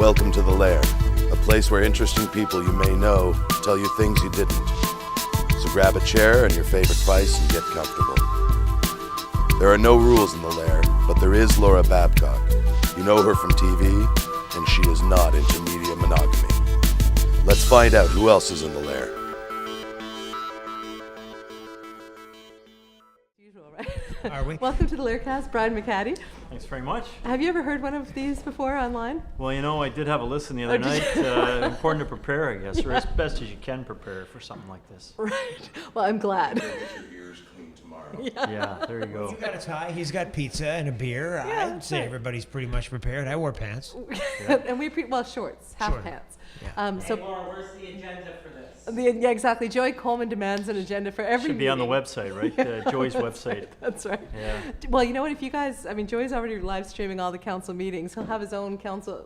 Welcome to the Lair, a place where interesting people you may know tell you things you didn't. So grab a chair and your favorite vice and get comfortable. There are no rules in the Lair, but there is Laura Babcock. You know her from TV, and she is not into media monogamy. Let's find out who else is in the Lair. Are we? Welcome to the Laircast, Brian McHattie. Thanks very much. Have you ever heard one of these before online? Well, you know, I did have a listen the other night. Important to prepare, I guess, or as best as you can prepare for something like this. Right. Well, I'm glad. Get your ears clean tomorrow. Yeah, there you go. You got a tie, he's got pizza and a beer. Yeah, I'd say right. everybody's pretty much prepared. I wore pants. And we shorts, half Short. pants. Yeah. Hey, Laura, where's the agenda for this? Yeah, exactly. Joy Coleman demands an agenda for every Should be on the meeting. website, right? Joy's website. That's right. Yeah. Well, you know what? If you guys, Joy's already live streaming all the council meetings. He'll have his own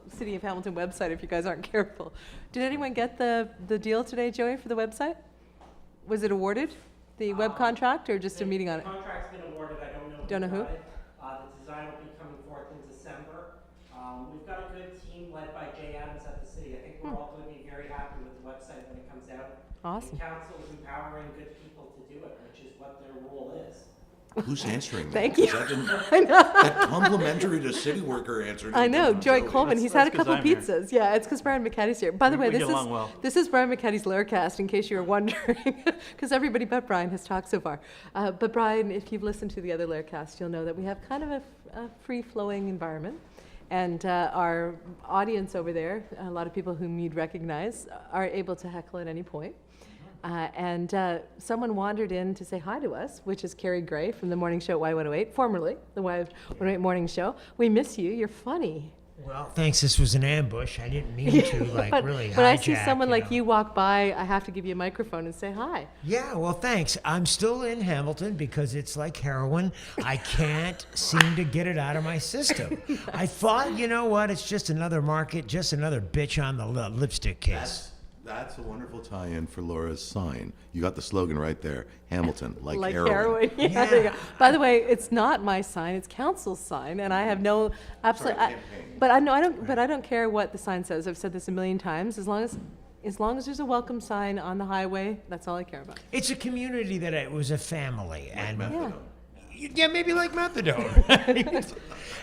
City of Hamilton website if you guys aren't careful. Did anyone get the deal today, Joy, for the website? Was it awarded, the web contract, or just a meeting on it? The contract's been awarded. I don't know. Don't know who? got it. The design will be coming forth in December. We've got a good team led by Jay Adams at the city. I think we're all going to be very happy with the website when it comes out. Awesome. The council is empowering good people to do it, which is what their role is. Who's answering that? Thank you. I know. That complimentary to city worker answer. I know, Joy Coleman. He's had a That's 'cause couple I'm here. pizzas. Yeah, it's because Brian McHattie's here. By the way, We get along well. this is Brian McHattie's Laircast, in case you were wondering, because everybody but Brian has talked so far. But Brian, if you've listened to the other Laircast, you'll know that we have kind of a free-flowing environment. And our audience over there, a lot of people whom you'd recognize, are able to heckle at any point. And someone wandered in to say hi to us, which is Carrie Gray from the morning show at Y108, formerly the Y108 morning show. We miss you. You're funny. Well, thanks. This was an ambush. I didn't mean to, really When I see hijack, someone like know. you walk by, I have to give you a microphone and say hi. Yeah, well, thanks. I'm still in Hamilton because it's like heroin. I can't seem to get it out of my system. I thought, you know what? It's just another market, just another bitch on the lipstick case. That's a wonderful tie-in for Laura's sign. You got the slogan right there. Hamilton, like heroin. heroin. Yeah, there you go. By the way, it's not my sign; it's council's sign, and I have no absolute. campaign. But I don't. But I don't care what the sign says. I've said this a million times. As long as there's a welcome sign on the highway, that's all I care about. It's a community that it was a family. And Methadone. yeah, maybe like methadone.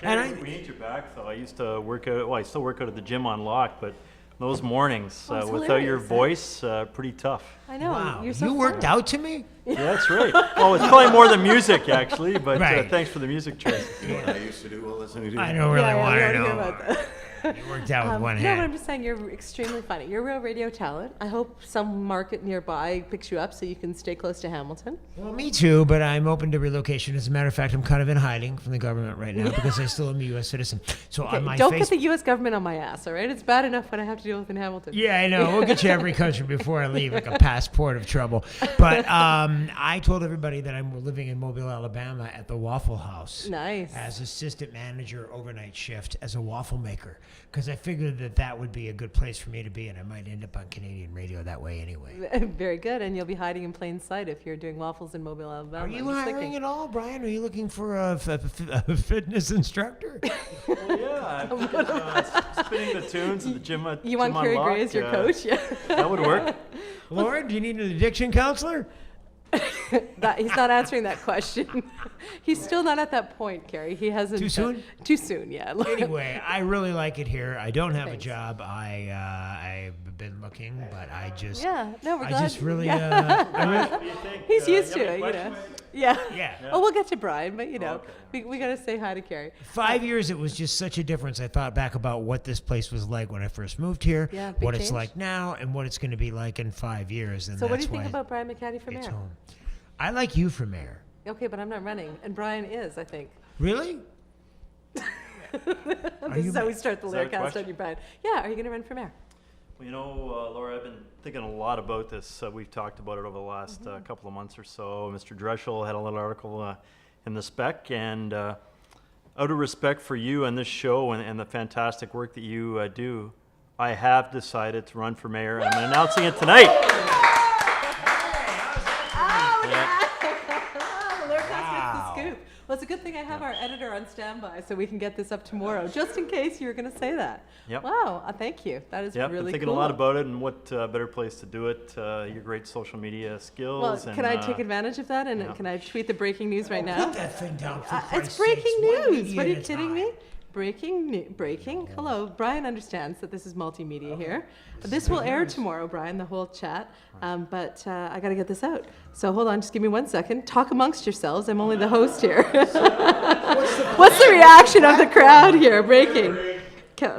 And We need you back, though. I used to work out. Well, I still work out at the gym on lock, but those mornings Oh, it's without your hilarious, voice, pretty tough. I know. wow, You're so you worked funny. out to me? Yeah, that's right. Oh, it's probably more than music, actually. But Right. thanks for the music choice. You know what I used to do while listening to you? I don't really Yeah, want we to already know. hear about that. You worked out with one No, but I'm hand. just saying you're extremely funny. You're a real radio talent. I hope some market nearby picks you up so you can stay close to Hamilton. Well, me too, but I'm open to relocation. As a matter of fact, I'm kind of in hiding from the government right now because I still am a U.S. citizen. So Okay, on my don't face, get the U.S. government on my ass, all right? It's bad enough when I have to deal with in Hamilton. yeah, I know. We'll get you every country before I leave, like a passport of trouble. But I told everybody that I'm living in Mobile, Alabama, at the Waffle House. Nice. As assistant manager, overnight shift, as a waffle maker, because I figured that would be a good place for me to be, and I might end up on Canadian radio that way anyway. Very good, and you'll be hiding in plain sight if you're doing waffles in Mobile, Alabama. Are you I'm just hiring thinking. at all, Brian? Are you looking for a fitness instructor? Well, yeah, spinning the tunes at the gym. You want Carrie Gray as your coach? Yeah. That would work. Lauren, do you need an addiction counselor? He's not answering that question. He's still not at that point, Carrie. He hasn't. Too soon? Too soon, yeah. Anyway, I really like it here. I don't have Thanks. a job. I've been looking, but I just Yeah, no, we're I glad. just really yeah. I really What do you think? He's used you to have it, any you know. questions? Yeah. yeah. Oh, we'll get to Brian, but you know, Okay. we got to say hi to Carrie. 5 years, it was just such a difference. I thought back about what this place was like when I first moved here, Yeah, big what it's change. like now, and what it's going to be like in 5 years. And So what do that's you think why about Brian McHattie for it's mayor? home. I like you for mayor. Okay, but I'm not running, and Brian is, I think. Really? This is how we start the Is that a Laircast, question? don't you, Brian? Yeah, are you going to run for mayor? Well, you know, Laura, I've been thinking a lot about this. We've talked about it over the last couple of months or so. Mr. Dreschel had a little article in the Spec, and out of respect for you and this show and the fantastic work that you do, I have decided to run for mayor, and I'm announcing it tonight. Oh, yeah. The Laircast gets the scoop. Well, it's a good thing I have our editor on standby so we can get this up tomorrow, just in case you were going to say that. Yep. Wow, thank you. That is Yep, really been thinking cool. a lot about it, and what better place to do it, your great social media skills. Well, and, can I take advantage of that, and yeah. can I tweet the breaking news right now? Put that thing down for It's Christ's breaking sakes. One news. media What are you at a kidding time. me? Breaking. Hello, Brian understands that this is multimedia here. This will air tomorrow, Brian, the whole chat. But I got to get this out. So hold on, just give me 1 second. Talk amongst yourselves. I'm only the host here. What's the reaction of the crowd here? Breaking.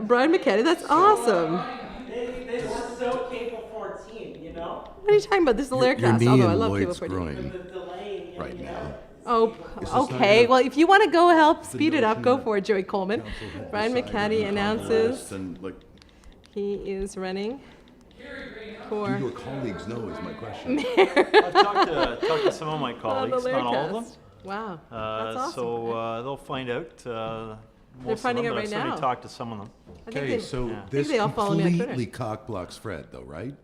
Brian McHattie, that's awesome. They were so Cable 14, you know? What are you talking about? This is the Your Laircast, knee although I and love Lloyd's Cable 14. groin The delay in right the, now. Oh, It's just not okay. gonna- Well, if you want to go help speed it up, notion go that for it, Joey Coleman. Council had Brian decided McHattie on the announces list and, like, he is running do for your colleagues know is my question. I've talked to some of my on the colleagues, not all of them. Laircast. Wow, that's awesome. So they'll find out. Most finding of out them, but right I've certainly now. talked to some of them. I think Okay, they- so Yeah. this they all follow me on Twitter. completely cock blocks Fred, though, right?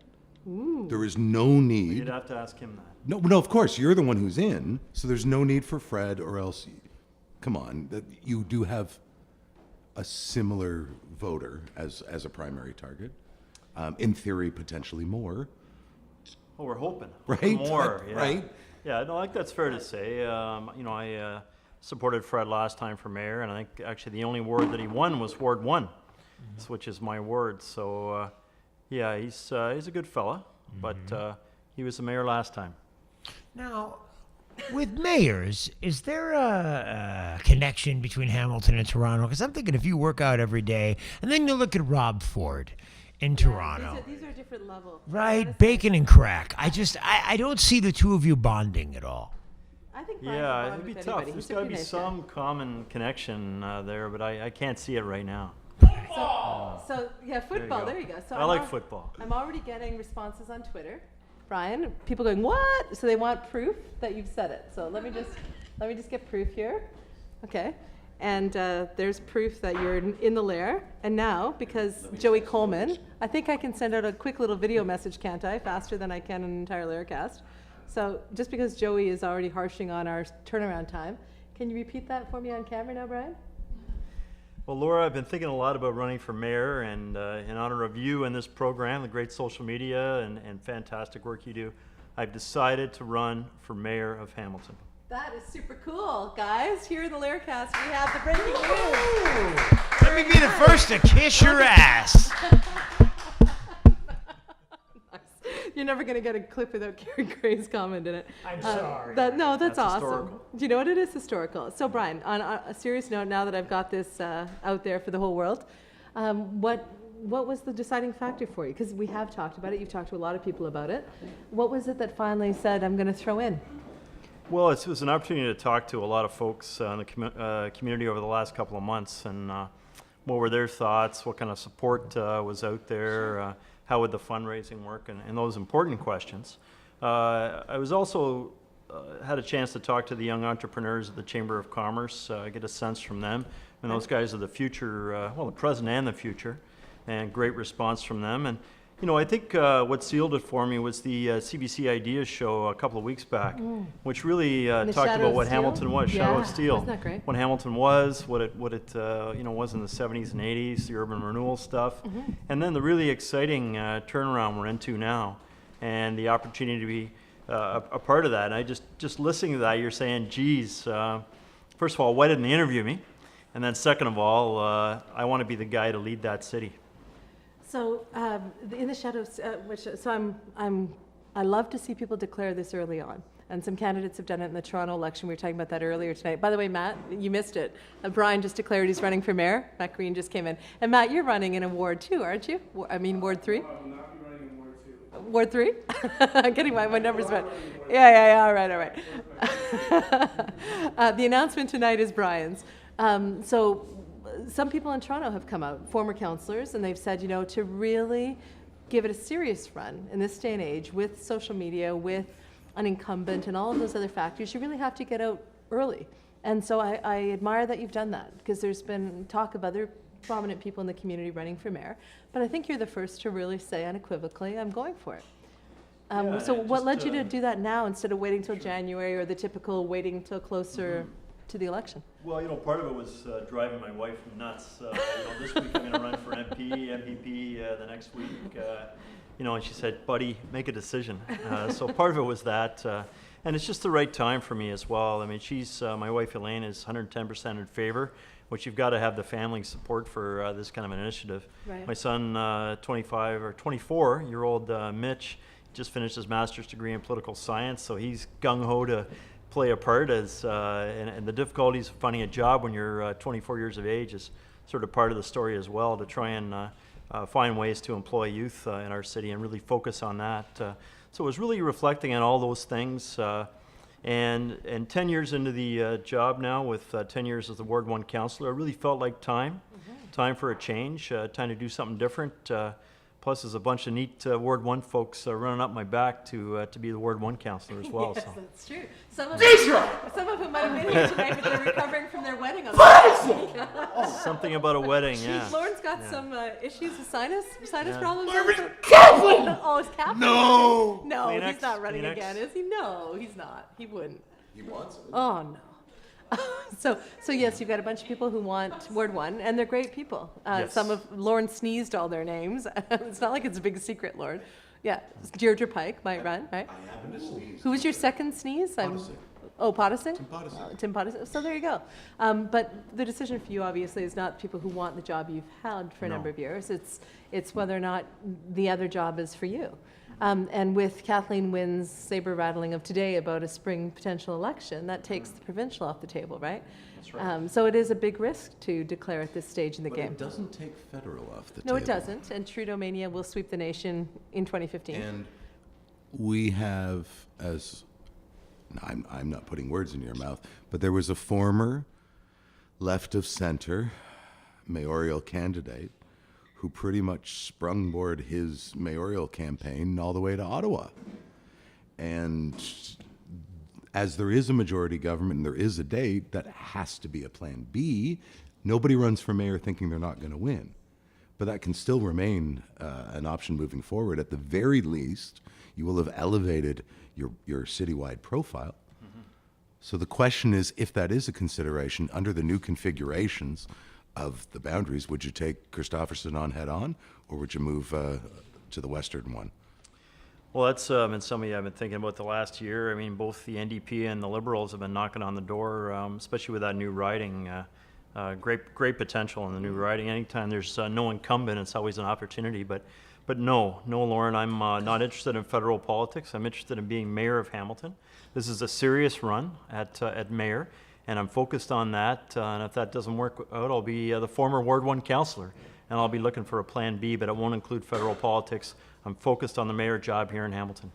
There is no need. You'd have to ask him that. No, of course, you're the one who's in, so there's no need for Fred, or else, come on, that you do have a similar voter as a primary target. In theory, potentially more, Well, we're hoping. right? More, yeah. Right? Yeah, no, I think that's fair to say. I supported Fred last time for mayor, and I think actually the only ward that he won was Ward 1, which is my ward. So, yeah, he's a good fella, but he was the mayor last time. Now, with mayors, is there a connection between Hamilton and Toronto? Because I'm thinking if you work out every day, and then you look at Rob Ford in Toronto, These are different levels. right? Bacon and crack. I don't see the two of you bonding at all. I think Brian Yeah, can bond it'd be with tough. anybody. There's He's a got to pretty be nice guy. some common connection there, but I can't see it right now. So yeah, football. There you go. So I I'm like al- football. I'm already getting responses on Twitter, Brian. People going, what? So they want proof that you've said it. So let me just get proof here. Okay. And there's proof that you're in the Lair. And now, because Joey Coleman, I think I can send out a quick little video message, can't I? Faster than I can an entire Laircast. So just because Joey is already harshing on our turnaround time, can you repeat that for me on camera now, Brian? Well, Laura, I've been thinking a lot about running for mayor, and in honor of you and this program, the great social media and fantastic work you do, I've decided to run for mayor of Hamilton. That is super cool, guys. Here in the Laircast, we have the breaking news. Let me be the first to kiss your ass. You're never going to get a clip without Gary Gray's comment in it. I'm sorry. That's That's awesome. historical. Do you know what it is? Historical. So, Brian, on a serious note, now that I've got this out there for the whole world, what was the deciding factor for you? Because we have talked about it. You've talked to a lot of people about it. What was it that finally said, I'm going to throw in? Well, it was an opportunity to talk to a lot of folks in the community over the last couple of months, and what were their thoughts, what kind of support was out there, how would the fundraising work, and those important questions. I was also had a chance to talk to the young entrepreneurs at the Chamber of Commerce, get a sense from them, and those guys are the future, the present and the future, and great response from them. And I think what sealed it for me was the CBC Ideas show a couple of weeks back, which really the talked Shadow about of what Steel? Hamilton was, Shadow Yeah, of Steel. wasn't that great? What Hamilton was, what it was in the 70s and 80s, the urban renewal stuff, and then the really exciting turnaround we're into now, and the opportunity to be a part of that. And I just listening to that, you're saying, geez, first of all, why didn't they interview me? And then second of all, I want to be the guy to lead that city. So, in the shadows, I love to see people declare this early on. And some candidates have done it in the Toronto election. We were talking about that earlier tonight. By the way, Matt, you missed it. Brian just declared he's running for mayor. Matt Green just came in. And Matt, you're running in a Ward 2, aren't you? Ward 3? I will not be running in Ward 2. Ward 3? I'm getting my numbers right. Yeah, all right. The announcement tonight is Brian's. So some people in Toronto have come out, former councillors, and they've said, to really give it a serious run in this day and age with social media, with an incumbent and all of those other factors, you really have to get out early. And so I admire that you've done that, because there's been talk of other prominent people in the community running for mayor, but I think you're the first to really say unequivocally, I'm going for it. Yeah, So and what just, led you to do that now instead of waiting till January or the typical waiting till closer to the election? Well, part of it was driving my wife nuts. This week I'm going to run for MPP the next week. And she said, buddy, make a decision. So part of it was that. And it's just the right time for me as well. I mean, my wife Elaine is 110% in favor, which you've got to have the family support for this kind of an initiative. Right. My son, 24-year-old Mitch, just finished his master's degree in political science, so he's gung-ho to play a part and the difficulties of finding a job when you're 24 years of age is sort of part of the story as well, to try and find ways to employ youth in our city and really focus on that. So it was really reflecting on all those things. And 10 years into the job now, with 10 years as the Ward 1 councillor, I really felt like time for a change, time to do something different. Plus, there's a bunch of neat Ward 1 folks running up my back to be the Ward 1 councillor as well. Yes, So. that's true. Some of whom might have been here tonight, but they're recovering from their wedding on Thursday. Something about a wedding, yeah. Lauren's got some issues with sinus problems. Kaplan! Oh, it's Kaplan. No! No, Kleenex, he's not running Kleenex. again, is he? No, he's not. He wouldn't. He wants it. Oh, no. So yes, you've got a bunch of people who want Ward 1, and they're great people. Yes. Some of Lauren sneezed all their names. It's not like it's a big secret, Lauren. Yeah, Deirdre Pike might run, right? I happen to sneeze. Who was your second sneeze? Pottising. Oh, Pottising? Tim Pottising. Tim Pottising. So there you go. But the decision for you, obviously, is not people who want the job you've had for a number of years. It's whether or not the other job is for you. And with Kathleen Wynn's saber rattling of today about a spring potential election, that takes the provincial off the table, right? That's right. So it is a big risk to declare at this stage in the But game. it doesn't take federal off the No, table. it doesn't. And Trudeau mania will sweep the nation in 2015. And we have, I'm not putting words in your mouth, but there was a former left of center mayoral candidate who pretty much sprungboard his mayoral campaign all the way to Ottawa. And as there is a majority government and there is a date, that has to be a plan B. Nobody runs for mayor thinking they're not going to win. But that can still remain an option moving forward. At the very least, you will have elevated your citywide profile. So the question is, if that is a consideration under the new configurations of the boundaries, would you take Christopherson on head on, or would you move to the western one? Well, that's been something I've been thinking about the last year. I mean, both the NDP and the Liberals have been knocking on the door, especially with that new riding. Great potential in the new riding. Anytime there's no incumbent, it's always an opportunity. But no, Lauren, I'm not interested in federal politics. I'm interested in being mayor of Hamilton. This is a serious run at mayor, and I'm focused on that. And if that doesn't work out, I'll be the former Ward 1 councillor, and I'll be looking for a plan B, but it won't include federal politics. I'm focused on the mayor job here in Hamilton.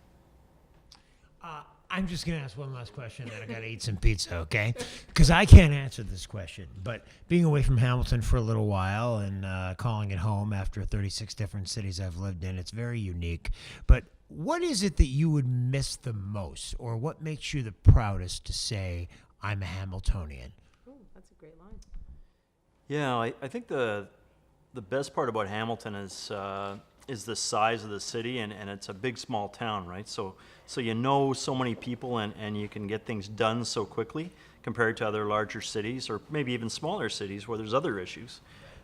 I'm just going to ask one last question, then I got to eat some pizza, okay? Because I can't answer this question. But being away from Hamilton for a little while and calling it home after 36 different cities I've lived in, it's very unique. But what is it that you would miss the most, or what makes you the proudest to say, I'm a Hamiltonian? Ooh, that's a great line. Yeah, I think the best part about Hamilton is the size of the city, and it's a big small town, right? So you know so many people, and you can get things done so quickly compared to other larger cities, or maybe even smaller cities where there's other issues.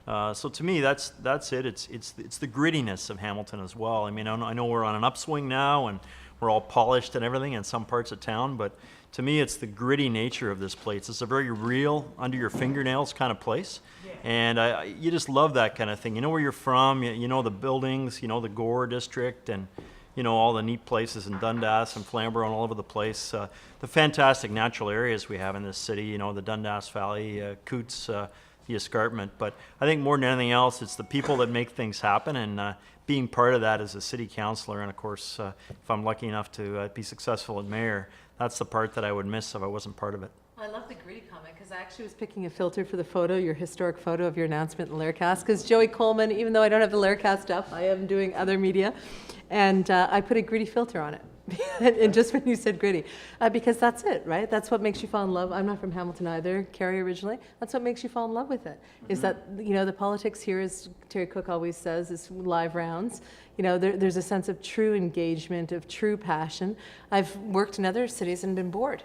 So to me, that's it. It's the grittiness of Hamilton as well. I mean, I know we're on an upswing now, and we're all polished and everything in some parts of town, but to me, it's the gritty nature of this place. It's a very real, under your fingernails kind of place. And you just love that kind of thing. You know where you're from, you know the buildings, you know the Gore district, and you know all the neat places in Dundas and Flamborough and all over the place. The fantastic natural areas we have in this city, you know, the Dundas Valley, Coots, the escarpment. But I think more than anything else, it's the people that make things happen, and being part of that as a city councillor, and of course, if I'm lucky enough to be successful as mayor, that's the part that I would miss if I wasn't part of it. I love the gritty comment, because I actually was picking a filter for the photo, your historic photo of your announcement in Laircast, because Joey Coleman, even though I don't have the Laircast up, I am doing other media, and I put a gritty filter on it. And just when you said gritty, because that's it, right? That's what makes you fall in love. I'm not from Hamilton either, Kerry originally. That's what makes you fall in love with it, is that, you know, the politics here, as Terry Cook always says, is live rounds. You know, there's a sense of true engagement, of true passion. I've worked in other cities and been bored.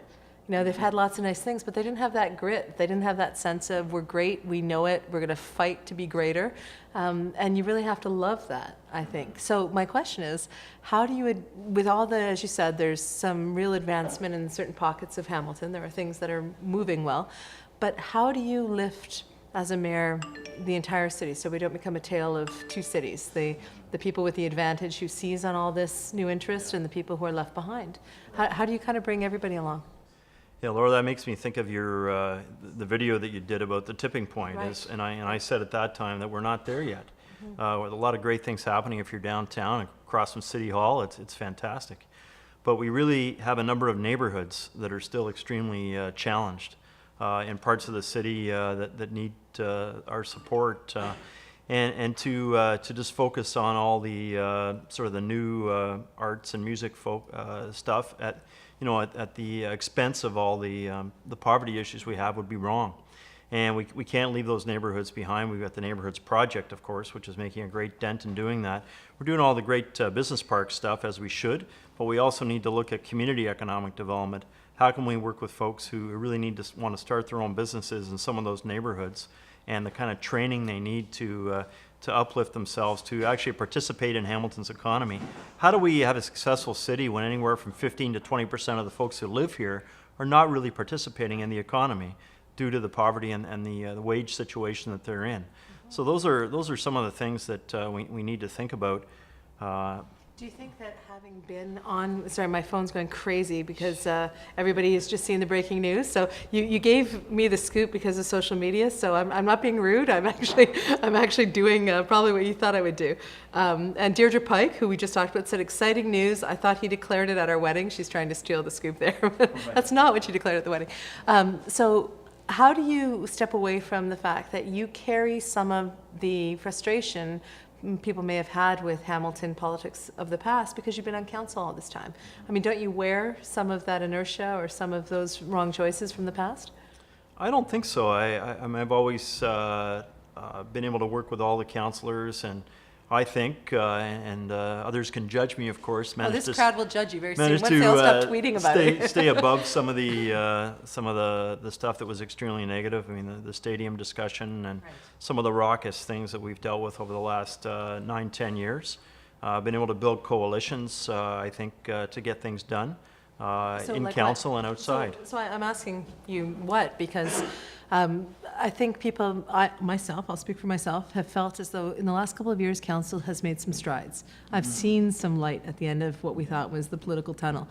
You know, they've had lots of nice things, but they didn't have that grit. They didn't have that sense of, we're great, we know it, we're going to fight to be greater. And you really have to love that, I think. So my question is, how do you, with all the, as you said, there's some real advancement in certain pockets of Hamilton. There are things that are moving well. But how do you lift, as a mayor, the entire city so we don't become a tale of two cities? The people with the advantage who seize on all this new interest and the people who are left behind. How do you kind of bring everybody along? Yeah, Laura, that makes me think of your the video that you did about the tipping point. Right. And I said at that time that we're not there yet. With a lot of great things happening if you're downtown across from City Hall, it's fantastic. But we really have a number of neighborhoods that are still extremely challenged in parts of the city that need our support. And to just focus on all the sort of the new arts and music stuff at the expense of all the poverty issues we have would be wrong. And we can't leave those neighborhoods behind. We've got the Neighborhoods Project, of course, which is making a great dent in doing that. We're doing all the great business park stuff, as we should, but we also need to look at community economic development. How can we work with folks who really want to start their own businesses in some of those neighborhoods, and the kind of training they need to uplift themselves, to actually participate in Hamilton's economy? How do we have a successful city when anywhere from 15 to 20% of the folks who live here are not really participating in the economy due to the poverty and the wage situation that they're in? So those are some of the things that we need to think about. Do you think that having been on, sorry, my phone's going crazy because everybody is just seeing the breaking news. So you gave me the scoop because of social media. So I'm not being rude. I'm actually doing probably what you thought I would do. And Deirdre Pike, who we just talked about, said exciting news. I thought he declared it at our wedding. She's trying to steal the scoop there. That's not what she declared at the wedding. So how do you step away from the fact that you carry some of the frustration people may have had with Hamilton politics of the past because you've been on council all this time? I mean, don't you wear some of that inertia or some of those wrong choices from the past? I don't think so. I've always been able to work with all the councillors, and I think, and others can judge me, of course. Oh, this crowd will judge you very soon. Once they all stop tweeting about it. Stay above some of the stuff that was extremely negative. I mean, the stadium discussion and some of the raucous things that we've dealt with over the last 9-10 years. Been able to build coalitions, I think, to get things done in like council what? and outside. So I'm asking you what, because I think people, myself, I'll speak for myself, have felt as though in the last couple of years, council has made some strides. I've seen some light at the end of what we thought was the political tunnel.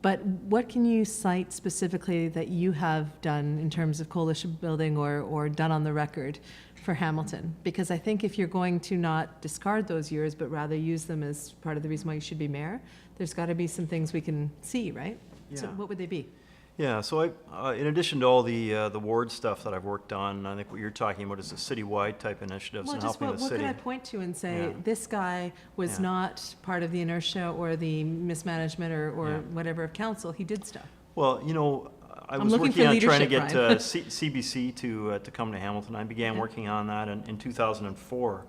But what can you cite specifically that you have done in terms of coalition building or done on the record for Hamilton? Because I think if you're going to not discard those years, but rather use them as part of the reason why you should be mayor, there's got to be some things we can see, right? Yeah. So what would they be? Yeah, so in addition to all the ward stuff that I've worked on, I think what you're talking about is the citywide type initiatives and helping the what city. can I point to and say, Yeah. this guy was Yeah. not part of the inertia or the mismanagement or Yeah. whatever of council, he did stuff. Well, I was looking working for on trying to leadership, get Brian. CBC to come to Hamilton. I began Okay. working on that in 2004.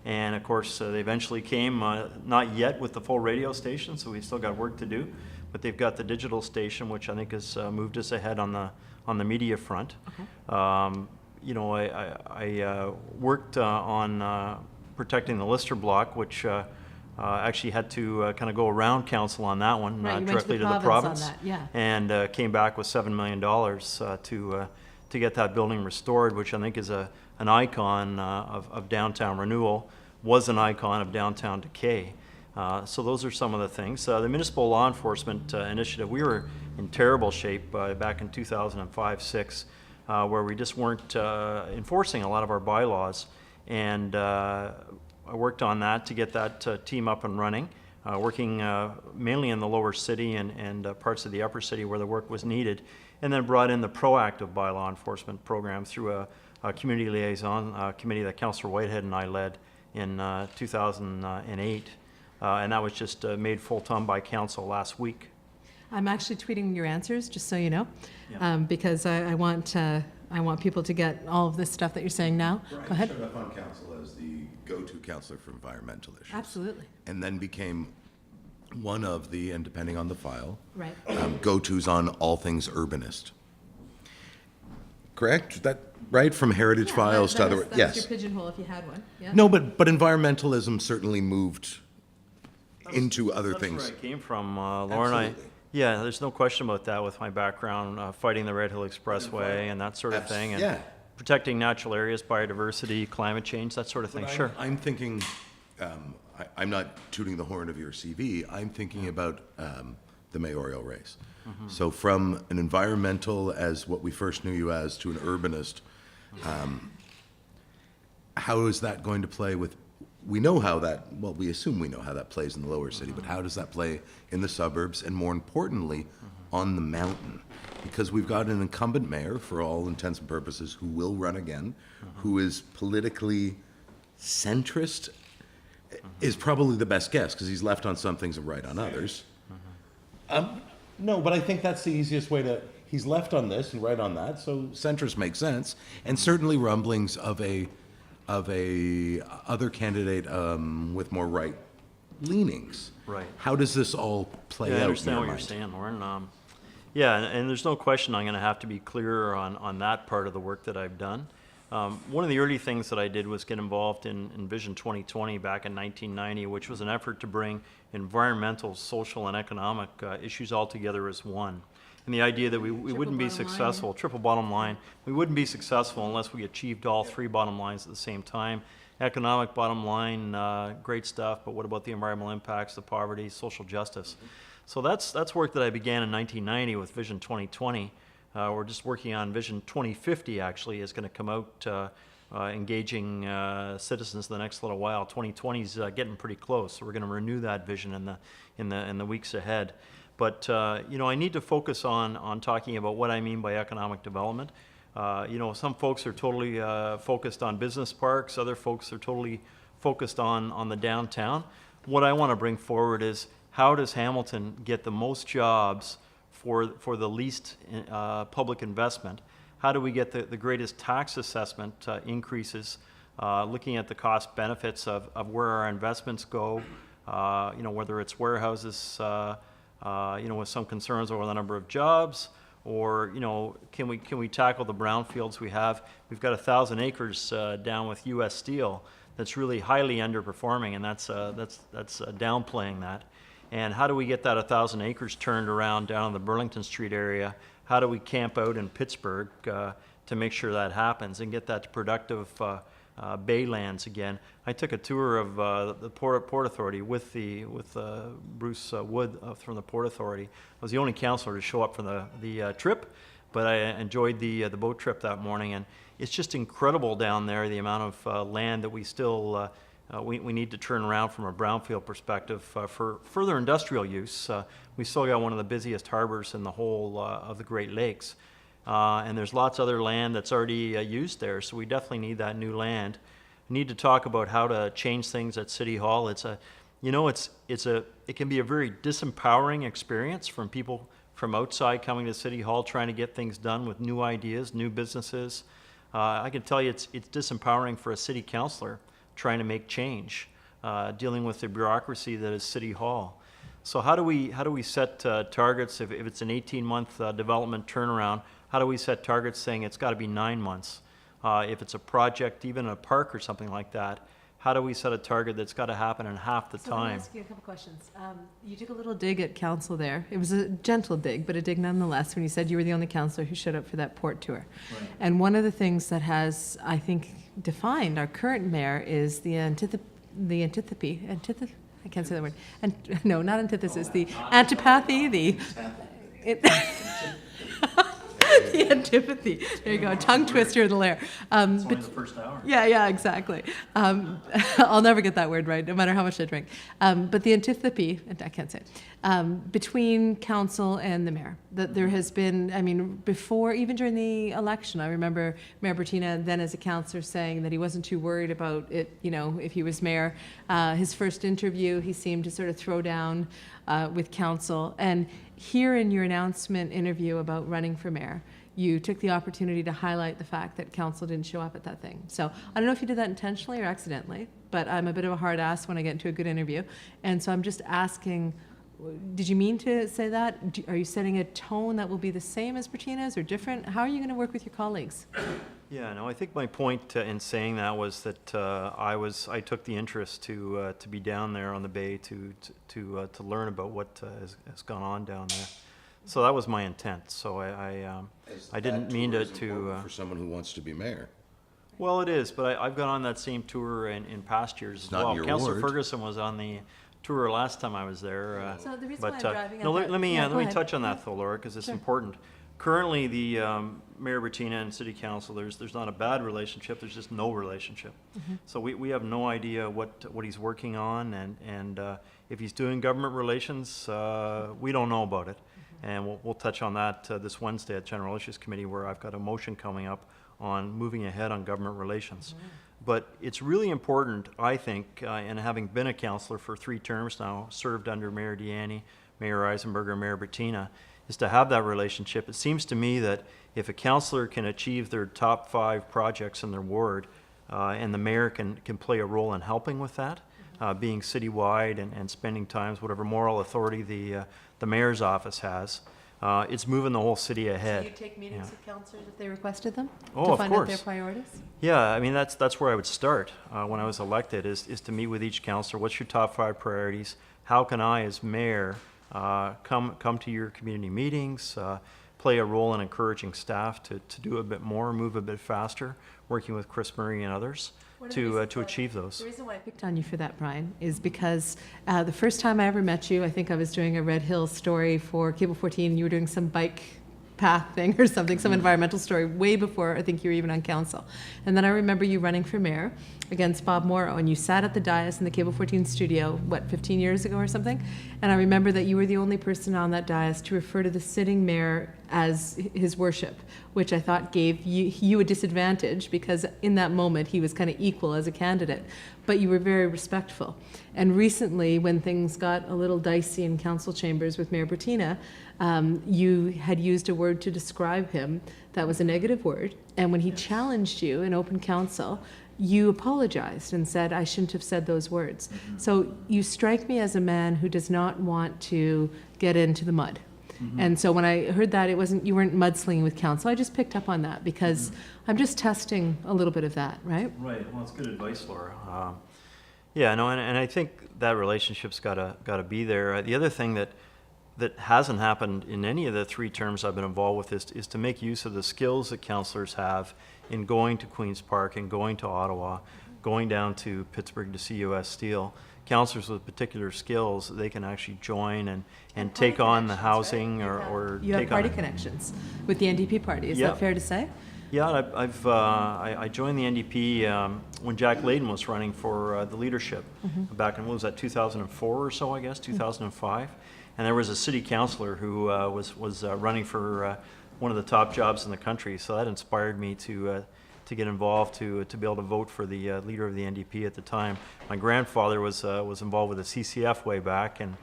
And of course, they eventually came, not yet with the full radio station, so we've still got work to do. But they've got the digital station, which I think has moved us ahead on the media front. Okay. I worked on protecting the Lister block, which actually had to kind of go around council on that one, Right, you went directly to to the the province province, on that, yeah. and came back with $7 million to get that building restored, which I think is an icon of downtown renewal, was an icon of downtown decay. So those are some of the things. The municipal law enforcement initiative, we were in terrible shape back in 2005-06, where we just weren't enforcing a lot of our bylaws. And I worked on that to get that team up and running, working mainly in the lower city and parts of the upper city where the work was needed, and then brought in the proactive bylaw enforcement program through a community liaison committee that Councillor Whitehead and I led in 2008. And that was just made full-time by council last week. I'm actually tweeting your answers, just so you know, Yeah. because I want people to get all of this stuff that you're saying now. Brian Go ahead. showed up on council as the go-to counselor for environmental issues. Absolutely. And then became one of the, and depending on the file, Right. go-tos on all things urbanist. Correct? Is that right? From heritage files to other, That was yes. your pigeonhole if you had one. Yeah. No, but environmentalism certainly moved into other That's things. where I came from, Laura and I. Absolutely. Yeah, there's no question about that with my background, fighting the Red Hill Expressway and that sort of thing, and Yeah. protecting natural areas, biodiversity, climate change, that sort of thing, sure. I'm thinking, I'm not tooting the horn of your CV, I'm thinking about the mayoral race. So from an environmental, as what we first knew you as, to an urbanist, how is that going to play with, we know how that, well, we assume we know how that plays in the lower city, but how does that play in the suburbs, and more importantly, on the mountain? Because we've got an incumbent mayor, for all intents and purposes, who will run again, who is politically centrist, is probably the best guess, because he's left on some things and right on others. No, but I think that's the easiest way to, he's left on this and right on that, so centrist makes sense. And certainly rumblings of a other candidate with more right leanings. Right. How does this all play Yeah, out I in understand your what you're mind? saying, Lauren. Yeah, and there's no question I'm going to have to be clearer on that part of the work that I've done. One of the early things that I did was get involved in Vision 2020 back in 1990, which was an effort to bring environmental, social, and economic issues all together as one. And the idea that we wouldn't be bottom line. successful, triple bottom line, we wouldn't be successful unless we achieved all three bottom lines at the same time. Economic bottom line, great stuff, but what about the environmental impacts, the poverty, social justice? So that's work that I began in 1990 with Vision 2020. We're just working on Vision 2050, actually, is going to come out, engaging citizens in the next little while. 2020 is getting pretty close, so we're going to renew that vision in the weeks ahead. But I need to focus on talking about what I mean by economic development. Some folks are totally focused on business parks. Other folks are totally focused on the downtown. What I want to bring forward is, how does Hamilton get the most jobs for the least public investment? How do we get the greatest tax assessment increases, looking at the cost benefits of where our investments go, whether it's warehouses, with some concerns over the number of jobs, or can we tackle the brownfields we have? We've got 1,000 acres down with U.S. Steel that's really highly underperforming, and that's downplaying that. And how do we get that 1,000 acres turned around down in the Burlington Street area? How do we camp out in Pittsburgh to make sure that happens and get that to productive baylands again? I took a tour of the Port Authority with Bruce Wood from the Port Authority. I was the only councillor to show up for the trip, but I enjoyed the boat trip that morning, and it's just incredible down there, the amount of land that we still we need to turn around from a brownfield perspective for further industrial use. We still got one of the busiest harbors in the whole of the Great Lakes. And there's lots of other land that's already used there, so we definitely need that new land. We need to talk about how to change things at City Hall. It can be a very disempowering experience from people from outside coming to City Hall, trying to get things done with new ideas, new businesses. I can tell you it's disempowering for a city councillor trying to make change, dealing with the bureaucracy that is City Hall. So how do we set targets? If it's an 18-month development turnaround, how do we set targets saying it's got to be 9 months? If it's a project, even a park or something like that, how do we set a target that's got to happen in half the So let me time? ask you a couple questions. You took a little dig at council there. It was a gentle dig, but a dig nonetheless, when you said you were the only councillor who showed up for that port tour. Right. And one of the things that has, I think, defined our current mayor is the antipathy. I can't say that word. No, not antithesis. The antipathy. The antipathy. There you go. Tongue twister of the Lair. It's only the first hour. Yeah, exactly. I'll never get that word right, no matter how much I drink. But the antipathy, I can't say it, between council and the mayor. That there has been, before, even during the election, I remember Mayor Bertina then as a councillor saying that he wasn't too worried about it, if he was mayor. His first interview, he seemed to sort of throw down with council. And here in your announcement interview about running for mayor, you took the opportunity to highlight the fact that council didn't show up at that thing. So I don't know if you did that intentionally or accidentally, but I'm a bit of a hard ass when I get into a good interview. And so I'm just asking, did you mean to say that? Are you setting a tone that will be the same as Bertina's or different? How are you going to work with your colleagues? Yeah, no, I think my point in saying that was that I took the interest to be down there on the bay to learn about what has gone on down there. So that was my intent. So I didn't mean to for someone who wants to be mayor. Well, it is, but I've gone on that same tour in past years as not in well. your Councillor ward. Ferguson was on the tour last time I was there. So the reason but why I'm driving at no, that- let me yeah, go ahead. touch on that though, Laura, because it's Sure. important. Currently, the Mayor Bertina and City Council, there's not a bad relationship. There's just no relationship. Mm-hmm. So we have no idea what he's working on, and if he's doing government relations, we don't know about it. Mm-hmm. And we'll touch on that this Wednesday at General Issues Committee, where I've got a motion coming up on moving ahead on government relations. But it's really important, I think, and having been a councillor for 3 terms now, served under Mayor Deanne, Mayor Eisenberger, Mayor Bertina, is to have that relationship. It seems to me that if a councillor can achieve their top 5 projects in their ward, and the mayor can play a role in helping with that, being citywide and spending times, whatever moral authority the mayor's office has, it's moving the whole city ahead. So you take meetings Yeah. with councillors if they requested them? Oh, to of find out their course. priorities? Yeah, I mean, that's where I would start when I was elected, is to meet with each councillor. What's your top 5 priorities? How can I, as mayor, come to your community meetings, play a role in encouraging staff to do a bit more, move a bit faster, working with Chris Murray and others to achieve those. The reason why I picked on you for that, Brian, is because the first time I ever met you, I think I was doing a Red Hill story for Cable 14. You were doing some bike path thing or something, some environmental story, way before I think you were even on council. And then I remember you running for mayor against Bob Morrow, and you sat at the dais in the Cable 14 studio, 15 years ago or something? And I remember that you were the only person on that dais to refer to the sitting mayor as his worship, which I thought gave you a disadvantage, because in that moment he was kind of equal as a candidate, but you were very respectful. And recently, when things got a little dicey in council chambers with Mayor Bertina, you had used a word to describe him that was a negative word, and when he challenged you in open council, you apologized and said, I shouldn't have said those words. So you strike me as a man who does not want to get into the mud. And so when I heard that, you weren't mudslinging with council. I just picked up on that because I'm just testing a little bit of that, right? Right. Well, it's good advice, Laura. Yeah, no, and I think that relationship's got to be there. The other thing that hasn't happened in any of the 3 terms I've been involved with is to make use of the skills that councillors have in going to Queen's Park and going to Ottawa, going down to Pittsburgh to see US Steel. Councillors with particular skills, they can actually join and take on the housing or You have take party on. connections with the NDP party. Is Yeah. that fair to say? Yeah, I joined the NDP when Jack Layden was running for the leadership back in, what was that, 2004 or so, I guess, 2005. And there was a city councillor who was running for one of the top jobs in the country. So that inspired me to get involved, to be able to vote for the leader of the NDP at the time. My grandfather was involved with the CCF way back, and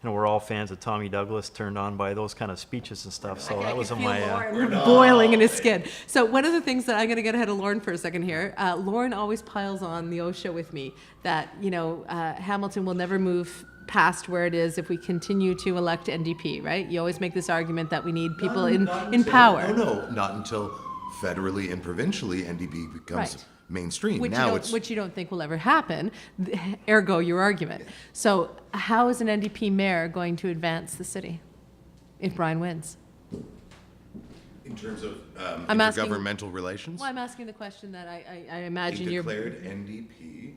we're all fans of Tommy Douglas, turned on by those kind of speeches and stuff. So that was in my. Boiling in his skin. So one of the things that I'm going to get ahead of Lauren for a second here, Lauren always piles on the OShow with me that, Hamilton will never move past where it is if we continue to elect NDP, right? You always make this argument that we need people in power. No, not until federally and provincially NDP becomes Right. mainstream. Which Now you don't think will ever happen, ergo your argument. So how is an NDP mayor going to advance the city if Brian wins? in terms of I'm asking- intergovernmental relations. Well, I'm asking the question that I imagine A you're... declared NDP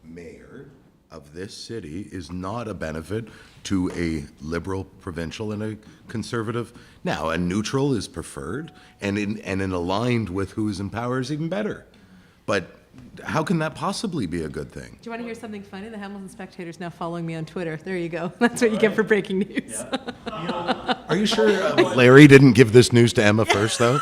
mayor of this city is not a benefit to a liberal provincial and a conservative. Now, a neutral is preferred, and in aligned with who is in power is even better. But how can that possibly be a good thing? Do you want to hear something funny? The Hamilton Spectator's now following me on Twitter. There you go. That's what you get for breaking news. Are you sure Larry didn't give this news to Emma first, though?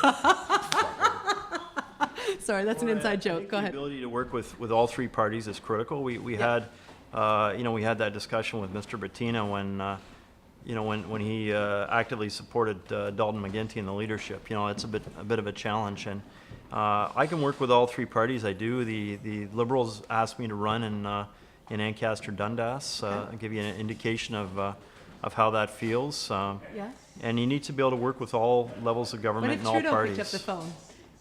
Sorry, that's an inside joke. Go The ahead. ability to work with all 3 parties is critical. We had, we had that discussion with Mr. Bettina when he actively supported Dalton McGuinty in the leadership. It's a bit of a challenge, and I can work with all 3 parties. I do. The Liberals asked me to run in Ancaster Dundas. I'll give you an indication of of how that feels. Yes. And you need to be able to work with all levels of What government if and all Trudeau parties. picked up the phone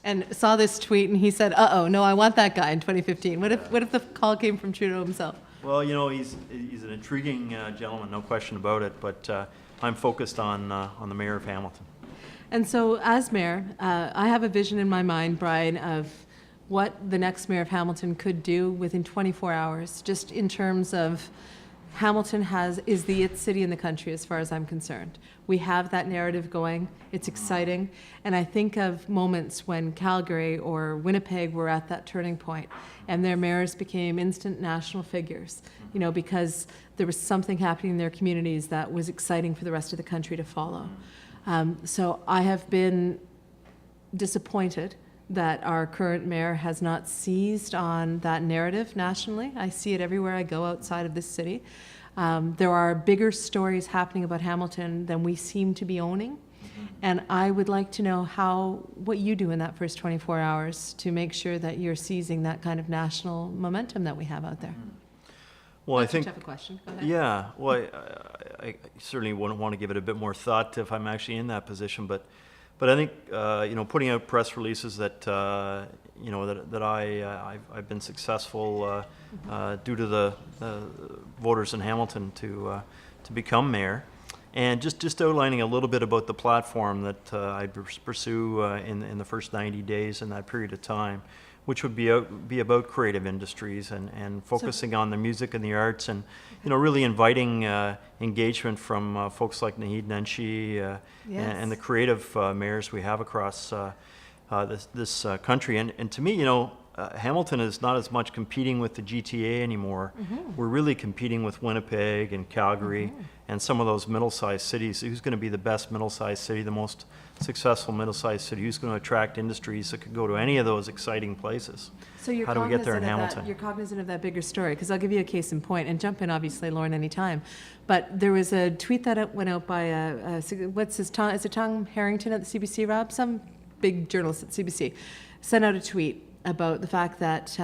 and saw this tweet and he said, "Uh-oh, no, I want that guy" in 2015? What if the call came from Trudeau himself? Well, you know, he's an intriguing gentleman, no question about it. But I'm focused on the mayor of Hamilton. And so, as mayor, I have a vision in my mind, Brian, of what the next mayor of Hamilton could do within 24 hours, just in terms of Hamilton is the it city in the country as far as I'm concerned. We have that narrative going. It's exciting. And I think of moments when Calgary or Winnipeg were at that turning point and their mayors became instant national figures, you know, because there was something happening in their communities that was exciting for the rest of the country to follow. So I have been disappointed that our current mayor has not seized on that narrative nationally. I see it everywhere I go outside of this city. There are bigger stories happening about Hamilton than we seem to be owning. And I would like to know what you do in that first 24 hours to make sure that you're seizing that kind of national momentum that we have out there. Well, I That's a think, tough question. Go ahead. yeah, well, I certainly wouldn't want to give it a bit more thought if I'm actually in that position, but I think, you know, putting out press releases that, you know, that I've been successful due to the voters in Hamilton to become mayor, and just outlining a little bit about the platform that I'd pursue in the first 90 days in that period of time, which would be about creative industries and focusing on the music and the arts, and, you know, really inviting engagement from folks like Naheed Nenshi and the creative mayors we have across this country. And to me, you know, Hamilton is not as much competing with the GTA anymore. We're really competing with Winnipeg and Calgary and some of those middle-sized cities. Who's going to be the best middle-sized city, the most successful middle-sized city? Who's going to attract industries that could go to any of those exciting places? So you're How do we get there in cognizant of Hamilton? that, you're cognizant of that bigger story, because I'll give you a case in point, and jump in, obviously, Lauren, anytime. But there was a tweet that went out by is it Tom Harrington at the CBC, Rob? Some big journalist at CBC sent out a tweet about the fact that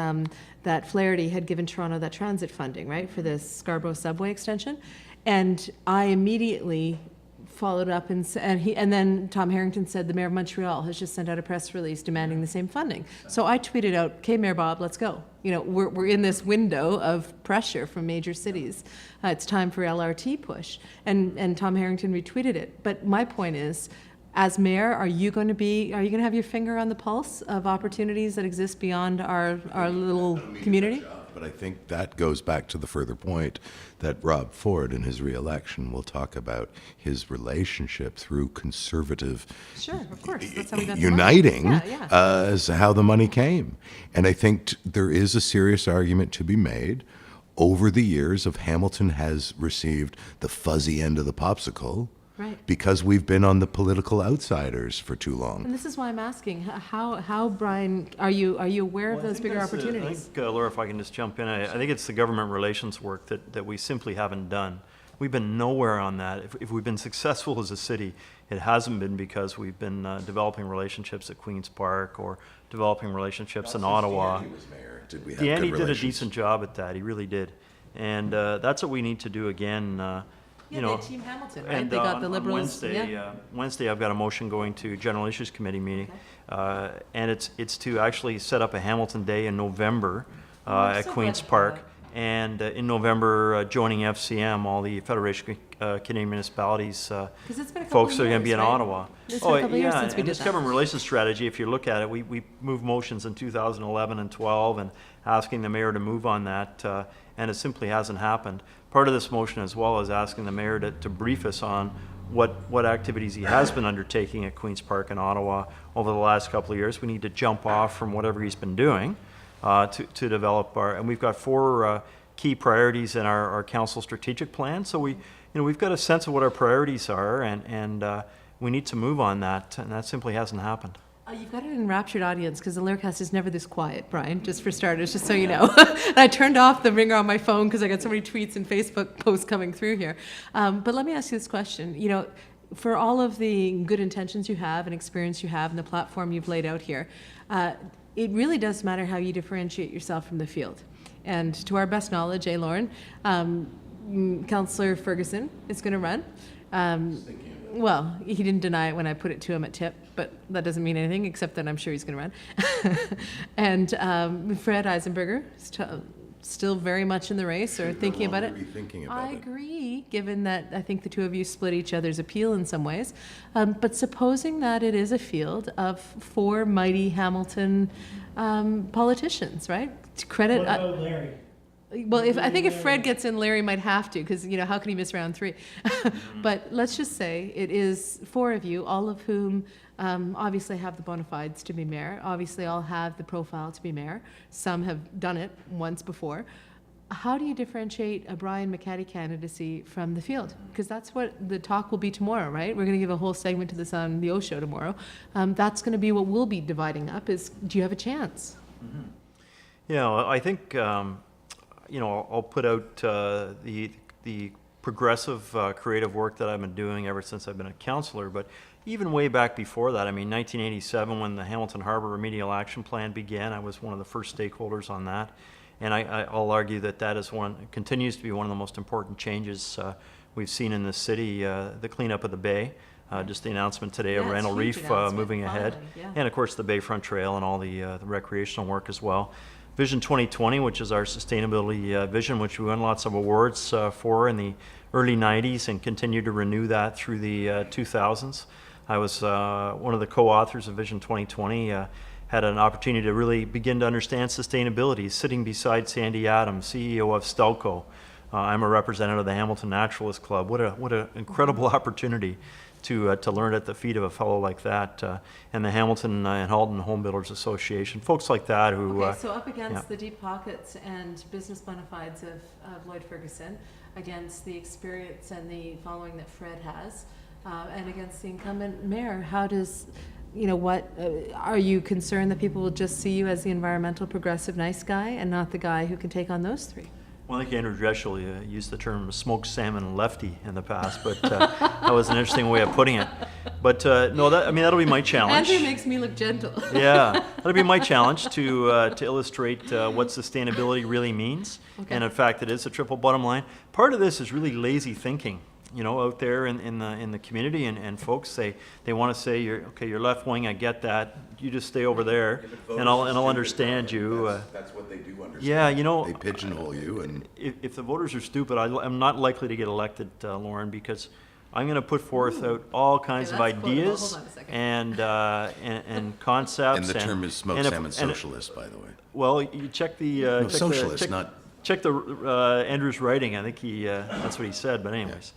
that Flaherty had given Toronto that transit funding, right, for the Scarborough subway extension. And I immediately followed up and then Tom Harrington said the mayor of Montreal has just sent out a press release demanding the same funding. So I tweeted out, "Okay, Mayor Bob, let's go. You know, we're in this window of pressure from major cities. It's time for LRT push." And Tom Harrington retweeted it. But my point is, as mayor, are you going to have your finger on the pulse of opportunities that exist beyond our little community? But I think that goes back to the further point that Rob Ford in his re-election will talk about his relationship through conservative Sure, of course. That's how we got the uniting money. Yeah. as how the money came. And I think there is a serious argument to be made over the years of Hamilton has received the fuzzy end of the popsicle. Right. Because we've been on the political outsiders for too long. And this is why I'm asking, how Brian, are you aware of those bigger opportunities? I think, Laura, if I can just jump in, I think it's the government relations work that we simply haven't done. We've been nowhere on that. If we've been successful as a city, it hasn't been because we've been developing relationships at Queen's Park or developing relationships in Ottawa. Deanne did a decent job at that. He really did. And that's what we need to do again. Yeah, you know, they Team Hamilton, right? and They got the on Liberals. Wednesday, I've got a motion going to General Issues Committee meeting, and it's to actually set up a Hamilton Day in November at so Queen's glad you Park, and in November joining FCM, all the Federation of Canadian Municipalities Because it's been a couple folks of are going to be years, in right? Ottawa. It's been a couple of years since we and did this that. government relations strategy, if you look at it, we moved motions in 2011 and 12 and asking the mayor to move on that, and it simply hasn't happened. Part of this motion as well is asking the mayor to brief us on what activities he has been undertaking at Queen's Park in Ottawa over the last couple of years. We need to jump off from whatever he's been doing to develop and we've got 4 key priorities in our council strategic plan. So we've got a sense of what our priorities are, and we need to move on that, and that simply hasn't happened. You've got an enraptured audience because the Laircast is never this quiet, Brian, just for starters, just so you know. And I turned off the ringer on my phone because I got so many tweets and Facebook posts coming through here. But let me ask you this question. You know, for all of the good intentions you have and experience you have and the platform you've laid out here, it really does matter how you differentiate yourself from the field. And to our best knowledge, Lauren, Councillor Ferguson is going to run. Well, he didn't deny it when I put it to him at tip, but that doesn't mean anything except that I'm sure he's going to run. And Fred Eisenberger, still very much in the race or thinking about it. I agree, given that I think the two of you split each other's appeal in some ways. But supposing that it is a field of 4 mighty Hamilton politicians, right? To credit. What about Larry? Well, I think if Fred gets in, Larry might have to, because, you know, how can he miss round 3? But let's just say it is 4 of you, all of whom obviously have the bona fides to be mayor, obviously all have the profile to be mayor. Some have done it once before. How do you differentiate a Brian McHattie candidacy from the field? Because that's what the talk will be tomorrow, right? We're going to give a whole segment to this on the OShow tomorrow. That's going to be what we'll be dividing up is, do you have a chance? Yeah, I think, you know, I'll put out the progressive creative work that I've been doing ever since I've been a councillor, but even way back before that, I mean, 1987, when the Hamilton Harbour Remedial Action Plan began, I was one of the first stakeholders on that. And I'll argue that that is continues to be one of the most important changes we've seen in the city, the cleanup of the bay. Just the announcement today of Randall Reef moving ahead. Yeah. And of course the Bayfront Trail and all the recreational work as well. Vision 2020, which is our sustainability vision, which we won lots of awards for in the early 90s and continued to renew that through the 2000s. I was one of the co-authors of Vision 2020, had an opportunity to really begin to understand sustainability, sitting beside Sandy Adams, CEO of Stelco. I'm a representative of the Hamilton Naturalist Club. What an incredible opportunity to learn at the feet of a fellow like that, and the Hamilton and Halton Home Builders Association, folks like that who... Okay, so up against the deep pockets and business bona fides of Lloyd Ferguson, against the experience and the following that Fred has, and against the incumbent mayor, how does, you know, what, are you concerned that people will just see you as the environmental progressive nice guy and not the guy who can take on those 3? Well, I think Andrew Dreschel used the term smoked salmon lefty in the past, but that was an interesting way of putting it. But no, I mean, that'll be my challenge. Andrew makes me look gentle. Yeah, that'll be my challenge to illustrate what sustainability really means. Okay. And in fact, it is a triple bottom line. Part of this is really lazy thinking. You know, out there in the community, and folks they want to say, you're left wing, I get that, you just stay over there and I'll understand you. That's what they do understand. Yeah, you know, they pigeonhole you, and if the voters are stupid, I'm not likely to get elected, Lauren, because I'm going to put forth out all kinds of that's quotable. ideas Hold on a second. and concepts. and the term is smoked salmon socialist, by the way. Well, you check the No, socialist, not. check the Andrew's writing. I think that's what he said. But anyways,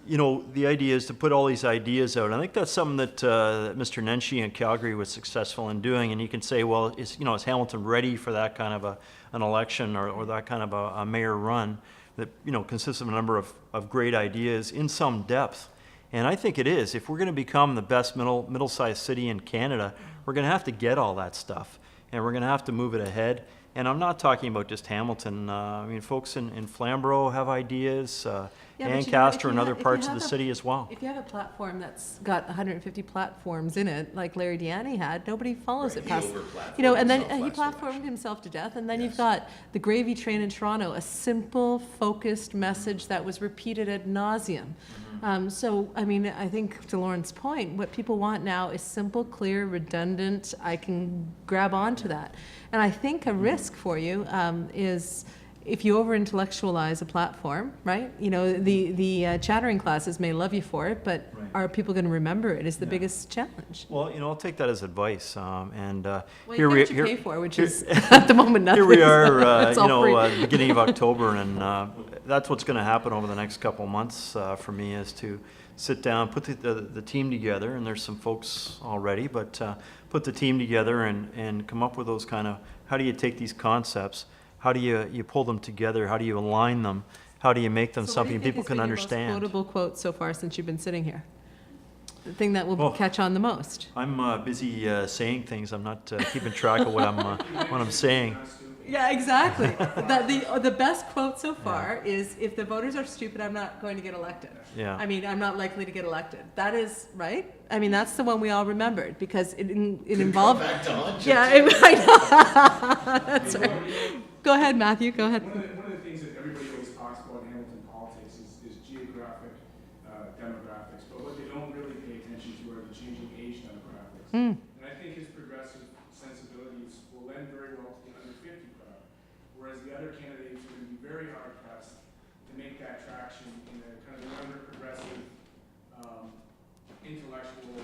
you know, the idea is to put all these ideas out. I think that's something that Mr. Nenshi in Calgary was successful in doing. And you can say, well, is Hamilton ready for that kind of an election or that kind of a mayor run that, you know, consists of a number of great ideas in some depth. And I think it is. If we're going to become the best middle-sized city in Canada, we're going to have to get all that stuff, and we're going to have to move it ahead. And I'm not talking about just Hamilton. I mean, folks in Flamborough have ideas, Ancaster and other parts of the city as well. If you have a platform that's got 150 platforms in it, like Larry Deanne had, nobody follows it past, you know, and then he platformed himself to death. And then you've got the gravy train in Toronto, a simple, focused message that was repeated ad nauseum. So, I mean, I think to Lauren's point, what people want now is simple, clear, redundant. I can grab onto that. And I think a risk for you is if you over-intellectualize a platform, right? You know, the chattering classes may love you for it, but are people going to remember it is the biggest challenge. Well, you know, I'll take that as advice. And Well, here you get what you pay for, which is at the moment nothing. Here we are, It's you all know, free. the beginning of October, and that's what's going to happen over the next couple of months for me is to sit down, put the team together, and there's some folks already, but put the team together and come up with those kind of, how do you take these concepts, how do you pull them together, how do you align them, how do you make them something people can understand. What do you think has been your most quotable quote so far since you've been sitting here? The thing that will catch on the most? I'm busy saying things. I'm not keeping track of what I'm saying. Yeah, exactly. The best quote so far is, if the voters are stupid, I'm not going to get elected. Yeah. I mean, I'm not likely to get elected. That is, right? I mean, that's the one we all remembered because it involved... I know. That's right. Go ahead, Matthew, go ahead. One of the things that everybody always And I think his progressive sensibilities will lend very well to the under 50 crowd, whereas the other candidates are going to be very hard pressed to make that traction in a kind of younger, progressive, intellectual,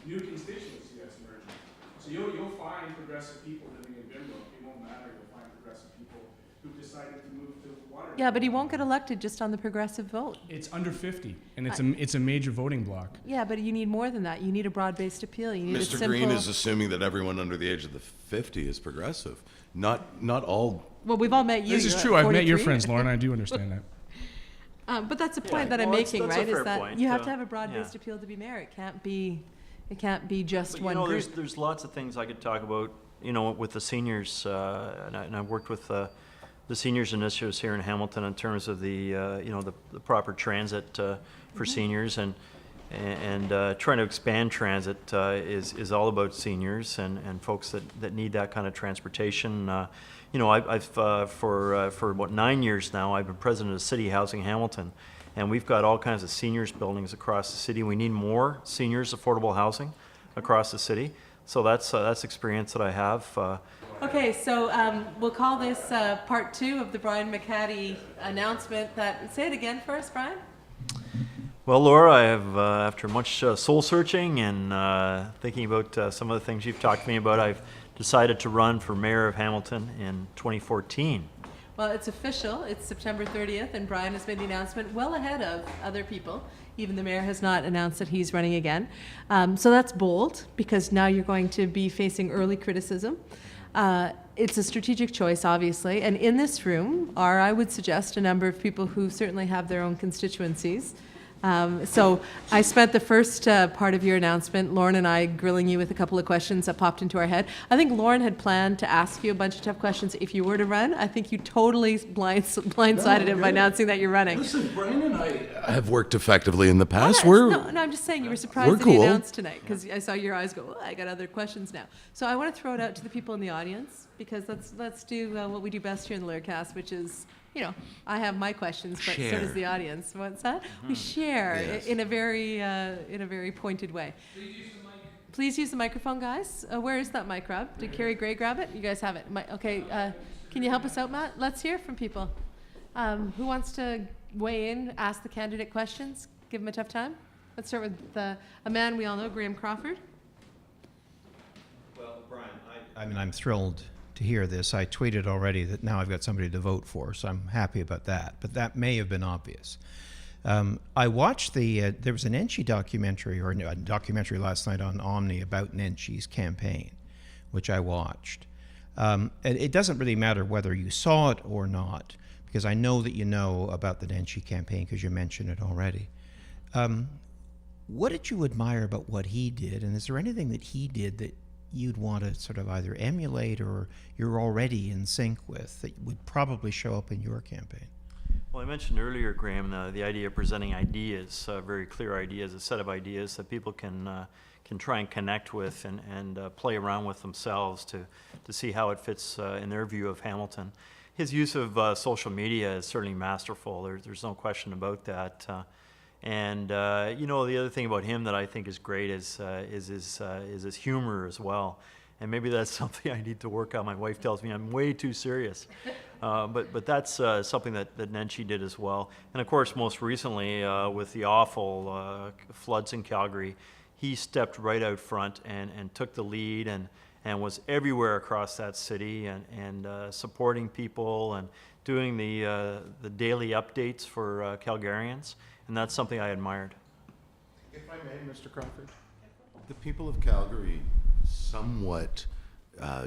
new constituency that's emerging. So you'll find progressive people living in Bimbo. It won't matter. You'll find progressive people who've decided to move to Waterloo. Yeah, but he won't get elected just on the progressive vote. It's under 50, and it's a major voting block. Yeah, but you need more than that. You need a broad-based appeal. You need a Mr. simple... Green is assuming that everyone under the age of the 50 is progressive. Not all. Well, we've all met you. This is You're true. at I've met your 43. friends, Lauren. I do understand that. But that's the point Yeah, that I'm well, that's- making, that's a right? Is fair that point, you have to have a yeah. broad-based appeal to be mayor. It can't be just But, one you know, group. there's lots of things I could talk about, you know, with the seniors, and I've worked with the seniors initiatives here in Hamilton in terms of the, you know, the proper transit for seniors, and trying to expand transit is all about seniors and folks that need that kind of transportation. You know, I've for about 9 years now, I've been president of City Housing Hamilton, and we've got all kinds of seniors buildings across the city. We need more seniors affordable housing across the city. So that's experience that I have. Okay, so we'll call this part 2 of the Brian McHattie announcement. Say it again for us, Brian. Well, Laura, I have, after much soul searching and thinking about some of the things you've talked to me about, I've decided to run for mayor of Hamilton in 2014. Well, it's official. It's September 30th, and Brian has made the announcement well ahead of other people. Even the mayor has not announced that he's running again. So that's bold, because now you're going to be facing early criticism. It's a strategic choice, obviously, and in this room are, I would suggest, a number of people who certainly have their own constituencies. So I spent the first part of your announcement, Lauren and I, grilling you with a couple of questions that popped into our head. I think Lauren had planned to ask you a bunch of tough questions if you were to run. I think you totally blindsided him by announcing that you're running. Listen, Brian and I have worked effectively in the past. No, I'm just saying you were surprised we're that he cool. announced tonight, because I saw your eyes go, oh, I got other questions now. So I want to throw it out to the people in the audience, because let's do what we do best here in the Laircast, which is, you know, I have my questions, but so Share. does the audience. What's that? We share Yes. in a very pointed way. Please use the microphone, guys. Where is that mic, Rob? Did Carrie Gray grab it? You guys have it. Okay. Can you help us out, Matt? Let's hear from people. Who wants to weigh in, ask the candidate questions, give them a tough time? Let's start with a man we all know, Graham Crawford. Well, Brian, I mean, I'm thrilled to hear this. I tweeted already that now I've got somebody to vote for, so I'm happy about that. But that may have been obvious. I watched there was an Nenshi documentary, or a documentary last night on Omni about Nenshi's campaign, which I watched. And it doesn't really matter whether you saw it or not, because I know that you know about the Nenshi campaign because you mentioned it already. What did you admire about what he did, and is there anything that he did that you'd want to sort of either emulate or you're already in sync with that would probably show up in your campaign? Well, I mentioned earlier, Graham, the idea of presenting ideas, very clear ideas, a set of ideas that people can try and connect with and play around with themselves to see how it fits in their view of Hamilton. His use of social media is certainly masterful. There's no question about that. And you know, the other thing about him that I think is great is his humor as well. And maybe that's something I need to work on. My wife tells me I'm way too serious. But that's something that Nenshi did as well. And of course, most recently, with the awful floods in Calgary, he stepped right out front and took the lead and was everywhere across that city and supporting people and doing the daily updates for Calgarians. And that's something I admired. If I may, Mr. Crawford, the people of Calgary somewhat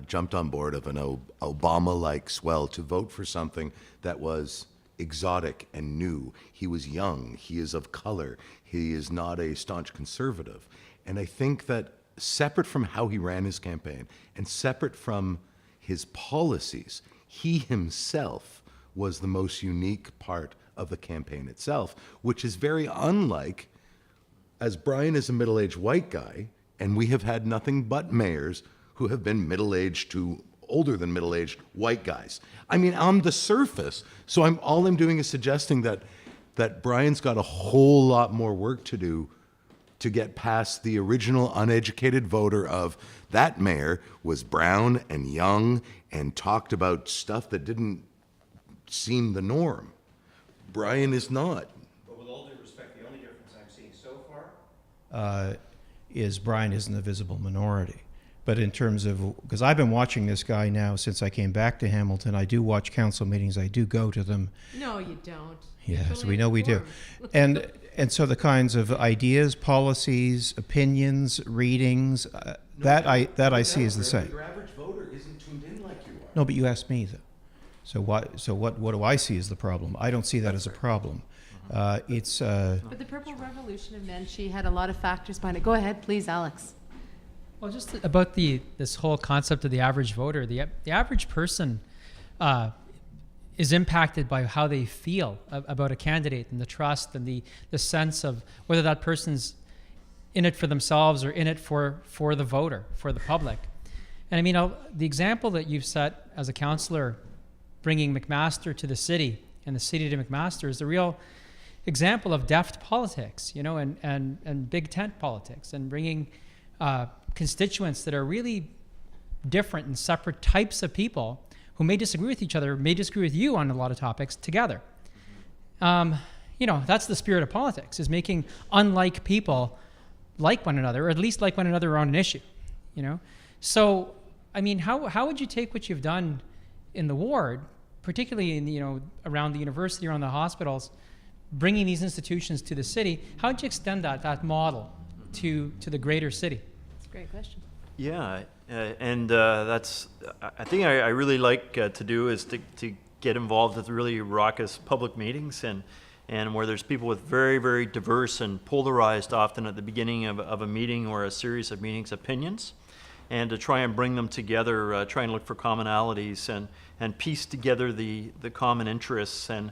jumped on board of an Obama-like swell to vote for something that was exotic and new. He was young, he is of color, he is not a staunch conservative. And I think that separate from how he ran his campaign and separate from his policies, he himself was the most unique part of the campaign itself, which is very unlike, as Brian is a middle-aged white guy, and we have had nothing but mayors who have been middle-aged to older than middle-aged white guys. I mean, on the surface. So all I'm doing is suggesting that Brian's got a whole lot more work to do to get past the original uneducated voter of that mayor was brown and young and talked about stuff that didn't seem the norm. Brian is not. But with all due respect, the only difference I'm seeing so far is Brian isn't a visible minority. But in terms of, because I've been watching this guy now since I came back to Hamilton. I do watch council meetings. I do go to them. No, you don't. Yes, we know we do. And so the kinds of ideas, policies, opinions, readings, that I see as the same. Your average voter isn't tuned in like you are. No, but you asked me though. So what do I see as the problem? I don't see that as a problem. But the Purple Revolution of Menchie had a lot of factors behind it. Go ahead, please, Alex. Well, just about this whole concept of the average voter, the average person is impacted by how they feel about a candidate and the trust and the sense of whether that person's in it for themselves or in it for the voter, for the public. And I mean, the example that you've set as a councillor, bringing McMaster to the city and the city to McMaster, is the real example of deft politics, you know, and big tent politics, and bringing constituents that are really different and separate types of people who may disagree with each other, may disagree with you on a lot of topics, together. You know, that's the spirit of politics, is making unlike people like one another, or at least like one another on an issue, you know? So, I mean, how would you take what you've done in the ward, particularly in, you know, around the university, around the hospitals, bringing these institutions to the city, how would you extend that model to the greater city? That's a great question. Yeah, and that's, I think I really like to do is to get involved with really raucous public meetings and where there's people with very, very diverse and polarized, often at the beginning of a meeting or a series of meetings, opinions, and to try and bring them together, try and look for commonalities and piece together the common interests and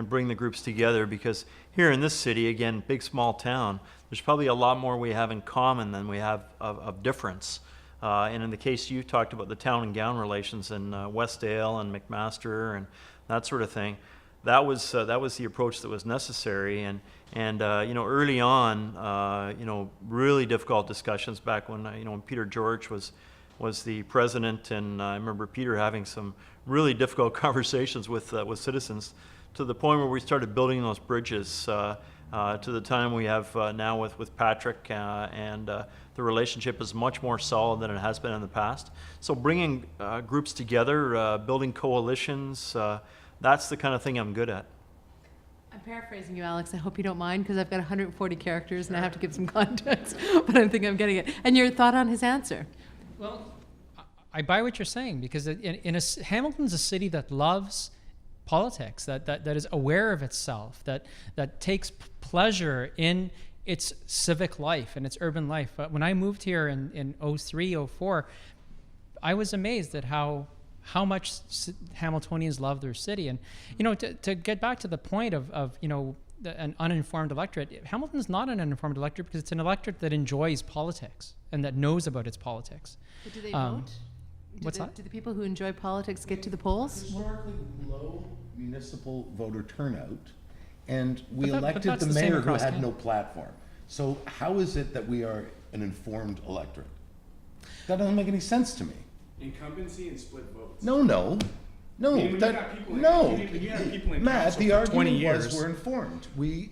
bring the groups together, because here in this city, again, big small town, there's probably a lot more we have in common than we have of difference. And in the case you talked about the town and gown relations in Westdale and McMaster and that sort of thing, that was the approach that was necessary. And you know, early on, you know, really difficult discussions back when you know, when Peter George was the president, and I remember Peter having some really difficult conversations with citizens, to the point where we started building those bridges to the time we have now with Patrick, and the relationship is much more solid than it has been in the past. So bringing groups together, building coalitions, that's the kind of thing I'm good at. I'm paraphrasing you, Alex. I hope you don't mind, because I've got 140 characters and I have to give some context, but I think I'm getting it. And your thought on his answer? Well, I buy what you're saying, because Hamilton's a city that loves politics, that is aware of itself, that takes pleasure in its civic life and its urban life. When I moved here in 03, 04, I was amazed at how much Hamiltonians love their city. And, you know, to get back to the point of you know, an uninformed electorate, Hamilton's not an uninformed electorate, because it's an electorate that enjoys politics and that knows about its politics. But do they vote? What's that? Do the people who enjoy politics get to the polls? Historically low municipal voter turnout, and we But elected that's the the same mayor who across had Canada. no platform. So how is it that we are an informed electorate? That doesn't make any sense to me. Incumbency and split votes. No. I mean, when you got people in- no. when you have people in Matt, council the for 20 argument was years. we're informed. We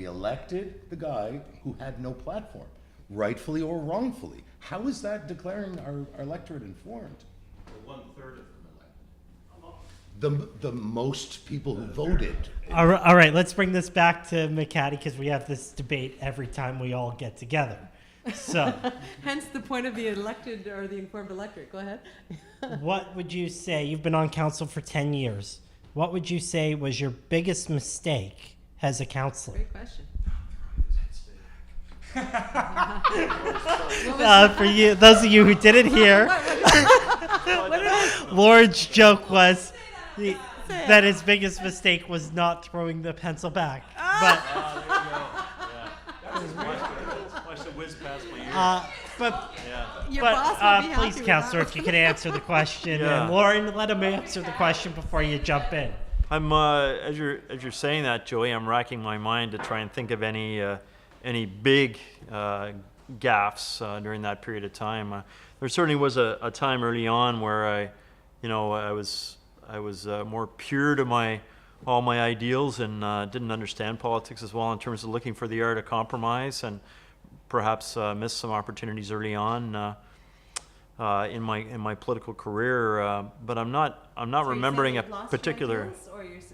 elected the guy who had no platform, rightfully or wrongfully. How is that declaring our electorate informed? 1/3 of them elected. The most people who voted. All right, let's bring this back to McHattie, because we have this debate every time we all get together. So, Hence the point of the elected or the informed electorate. Go ahead. what would you say? You've been on council for 10 years. What would you say was your biggest mistake as a councillor? Great question. For you, those of you who didn't hear, Laura's joke was that his biggest mistake was not throwing the pencil back. But Watch the whiz past my ear. but Your boss will be happy please, with councillor, that. if you could answer the question, Yeah. and Lauren, let him answer the question before you jump in. I'm as you're saying that, Joey, I'm racking my mind to try and think of any any big gaffes during that period of time. There certainly was a time early on where I was more pure to all my ideals and didn't understand politics as well in terms of looking for the art of compromise, and perhaps missed some opportunities early on in my political career. But I'm not remembering a particular.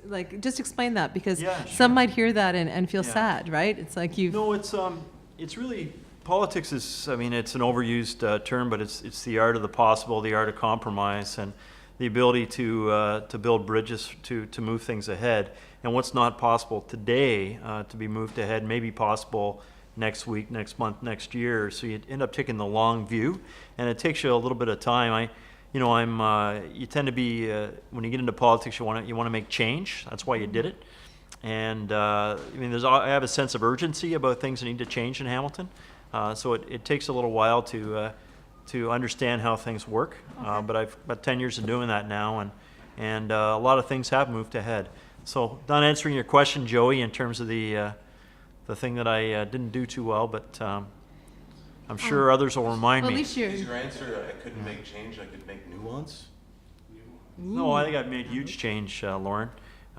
Like, just explain that, because Yeah, some might hear that and feel sad, right? It's like you've. No, it's really, politics is, I mean, it's an overused term, but it's the art of the possible, the art of compromise, and the ability to build bridges to move things ahead. And what's not possible today to be moved ahead may be possible next week, next month, next year. So you end up taking the long view, and it takes you a little bit of time. You tend to be when you get into politics, you want to make change. That's why you did it. And I have a sense of urgency about things that need to change in Hamilton. So it takes a little while to understand how things work. But I've about 10 years of doing that now, and a lot of things have moved ahead. So not answering your question, Joey, in terms of the thing that I didn't do too well, but I'm sure others will remind Well, at me. least you're. Is your answer, I couldn't make change, I could make nuance? No, I think I've made huge change, Lauren,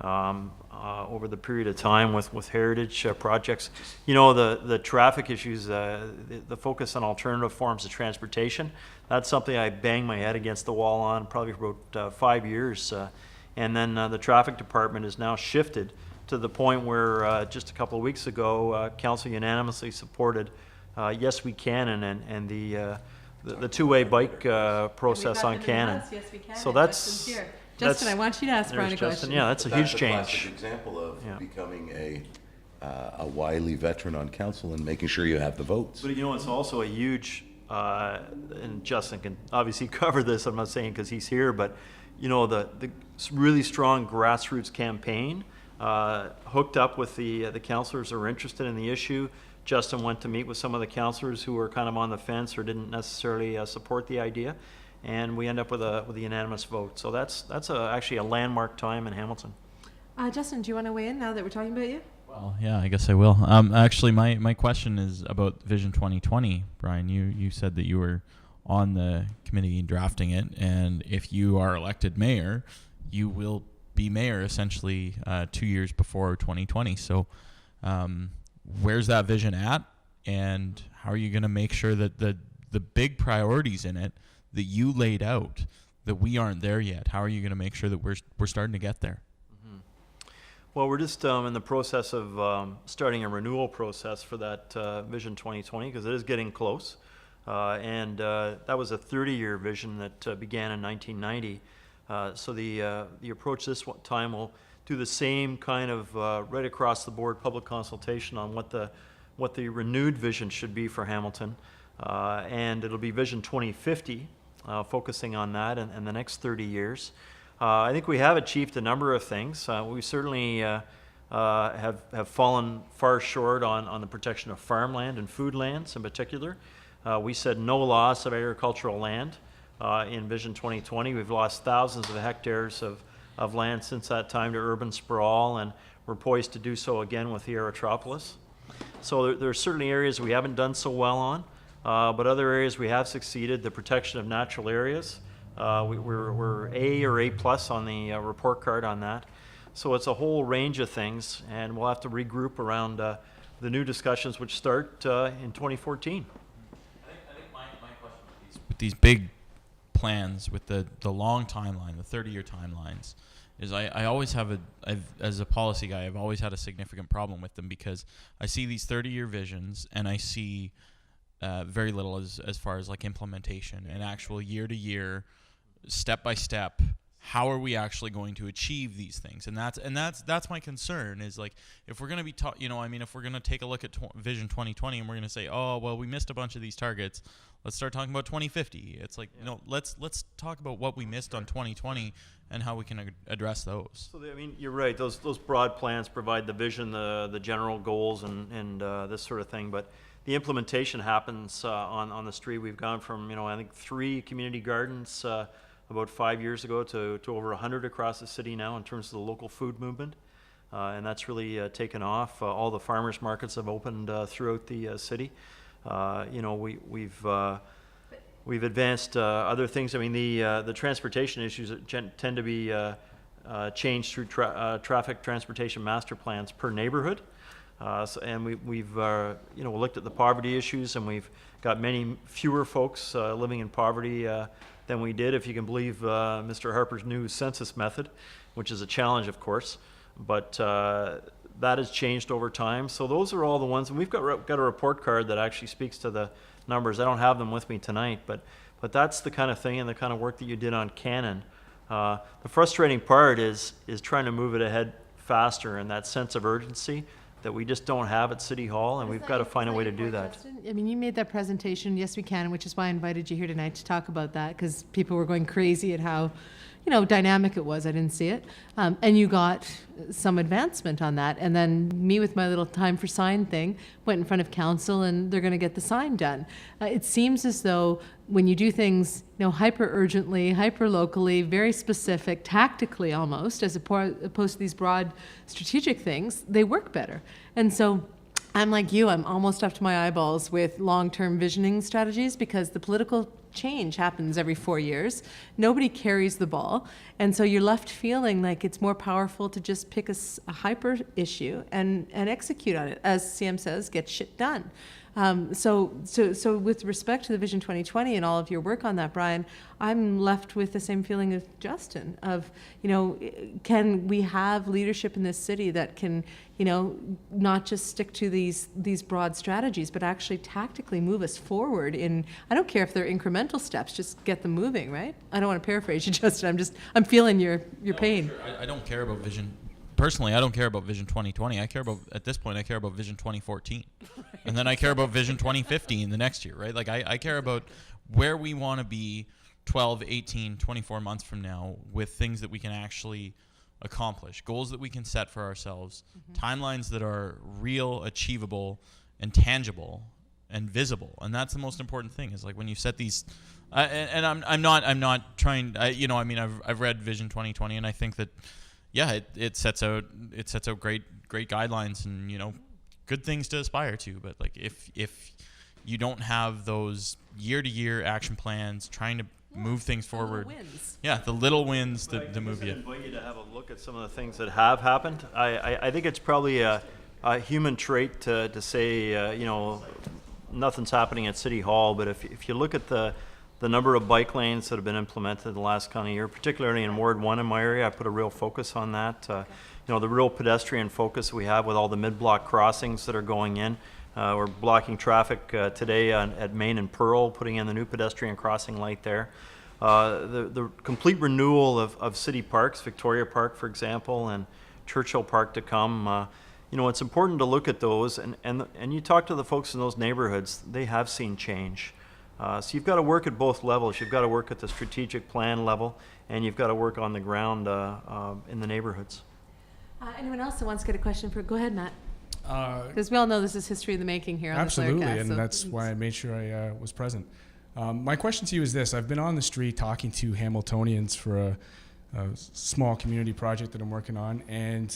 over the period of time with heritage projects. The traffic issues, the focus on alternative forms of transportation, that's something I banged my head against the wall on probably for about 5 years. And then the traffic department has now shifted to the point where just a couple of weeks ago, council unanimously supported Yes We Can and the two-way bike process on Cannon. Yes, we can. So and that's- Justin's here. that's- Justin, I want you to ask Brian a There's Justin. question. Yeah, that's a But huge that's change. classic example of Yeah. becoming a wily veteran on council and making sure you have the votes. But it's also a huge, and Justin can obviously cover this, I'm not saying because he's here, but the really strong grassroots campaign hooked up with the councillors who are interested in the issue. Justin went to meet with some of the councillors who were kind of on the fence or didn't necessarily support the idea, and we end up with a unanimous vote. So that's actually a landmark time in Hamilton. Justin, do you want to weigh in now that we're talking about you? Well, yeah, I guess I will. Actually, my question is about Vision 2020. Brian, you said that you were on the committee drafting it, and if you are elected mayor, you will be mayor essentially 2 years before 2020. So where's that vision at, and how are you going to make sure that the big priorities in it that you laid out, that we aren't there yet? How are you going to make sure that we're starting to get there? Well, we're just in the process of starting a renewal process for that Vision 2020, because it is getting close. And that was a 30-year vision that began in 1990. So the approach this time will do the same kind of right across the board public consultation on what the renewed vision should be for Hamilton. And it'll be Vision 2050, focusing on that in the next 30 years. I think we have achieved a number of things. We certainly have fallen far short on the protection of farmland and food lands in particular. We said no loss of agricultural land in Vision 2020. We've lost thousands of hectares of land since that time to urban sprawl, and we're poised to do so again with the Aerotropolis. So there are certainly areas we haven't done so well on, but other areas we have succeeded. The protection of natural areas, we're A or A plus on the report card on that. So it's a whole range of things, and we'll have to regroup around the new discussions which start in 2014. I think my question with these big plans, with the long timeline, the 30-year timelines, is I always have as a policy guy, I've always had a significant problem with them, because I see these 30-year visions and I see very little as far as like implementation and actual year to year, step by step. How are we actually going to achieve these things? And that's my concern, is like, if we're going to be if we're going to take a look at Vision 2020 and we're going to say, oh, well, we missed a bunch of these targets, let's start talking about 2050. It's like, no, let's talk about what we missed on 2020 and how we can address those. So you're right. Those broad plans provide the vision, the general goals, and this sort of thing. But the implementation happens on the street. We've gone from I think 3 community gardens about 5 years ago to over 100 across the city now in terms of the local food movement. and that's really taken off. All the farmers markets have opened throughout the city. You know, we've advanced other things. I mean, the transportation issues tend to be changed through traffic transportation master plans per neighborhood. And we've you know, looked at the poverty issues, and we've got many fewer folks living in poverty than we did, if you can believe Mr. Harper's new census method, which is a challenge, of course. But that has changed over time. So those are all the ones, and we've got a report card that actually speaks to the numbers. I don't have them with me tonight, but that's the kind of thing and the kind of work that you did on Cannon. The frustrating part is trying to move it ahead faster, and that sense of urgency that we just don't have at City Hall, and we've got to find a way to do that. Justin? I mean, you made that presentation, Yes We Can, which is why I invited you here tonight to talk about that, because people were going crazy at how, you know, dynamic it was. I didn't see it. And you got some advancement on that. And then me with my little time for sign thing went in front of council, and they're going to get the sign done. It seems as though when you do things, you know, hyper urgently, hyper locally, very specific, tactically almost, as opposed to these broad strategic things, they work better. And so I'm like you, I'm almost up to my eyeballs with long-term visioning strategies, because the political change happens every 4 years. Nobody carries the ball. And so you're left feeling like it's more powerful to just pick a hyper issue and execute on it. As CM says, get shit done. So with respect to the Vision 2020 and all of your work on that, Brian, I'm left with the same feeling of Justin, of, you know, can we have leadership in this city that can, you know, not just stick to these broad strategies, but actually tactically move us forward in, I don't care if they're incremental steps, just get them moving, right? I don't want to paraphrase you, Justin. I'm feeling your pain. Sure. I don't care about Vision. Personally, I don't care about Vision 2020. I care about, at this point, I care about Vision 2014. Right. And then I care about Vision 2015 the next year, right? Like, I care about where we want to be 12, 18, 24 months from now with things that we can actually accomplish, goals that we can set for ourselves, timelines that are real, achievable, and tangible and visible. And that's the most important thing, is like when you set these, and I'm not trying, you know, I mean, I've read Vision 2020, and I think that, yeah, it sets out great guidelines and, you know, good things to aspire to. But like if you don't have those year-to-year action plans trying to move things forward, the little wins that move you. I invite you to have a look at some of the things that have happened. I think it's probably a human trait to say, you know, nothing's happening at City Hall. But if you look at the number of bike lanes that have been implemented in the last kind of year, particularly in Ward 1 in my area, I put a real focus on that. You know, the real pedestrian focus we have with all the mid-block crossings that are going in. We're blocking traffic today at Main and Pearl, putting in the new pedestrian crossing light there. The complete renewal of city parks, Victoria Park, for example, and Churchill Park to come. You know, it's important to look at those, and you talk to the folks in those neighborhoods, they have seen change. So you've got to work at both levels. You've got to work at the strategic plan level, and you've got to work on the ground in the neighborhoods. Anyone else that wants to get a question? Go ahead, Matt. Because we all know this is history in the making here on the Laircast. Absolutely, and that's why I made sure I was present. My question to you is this. I've been on the street talking to Hamiltonians for a small community project that I'm working on, and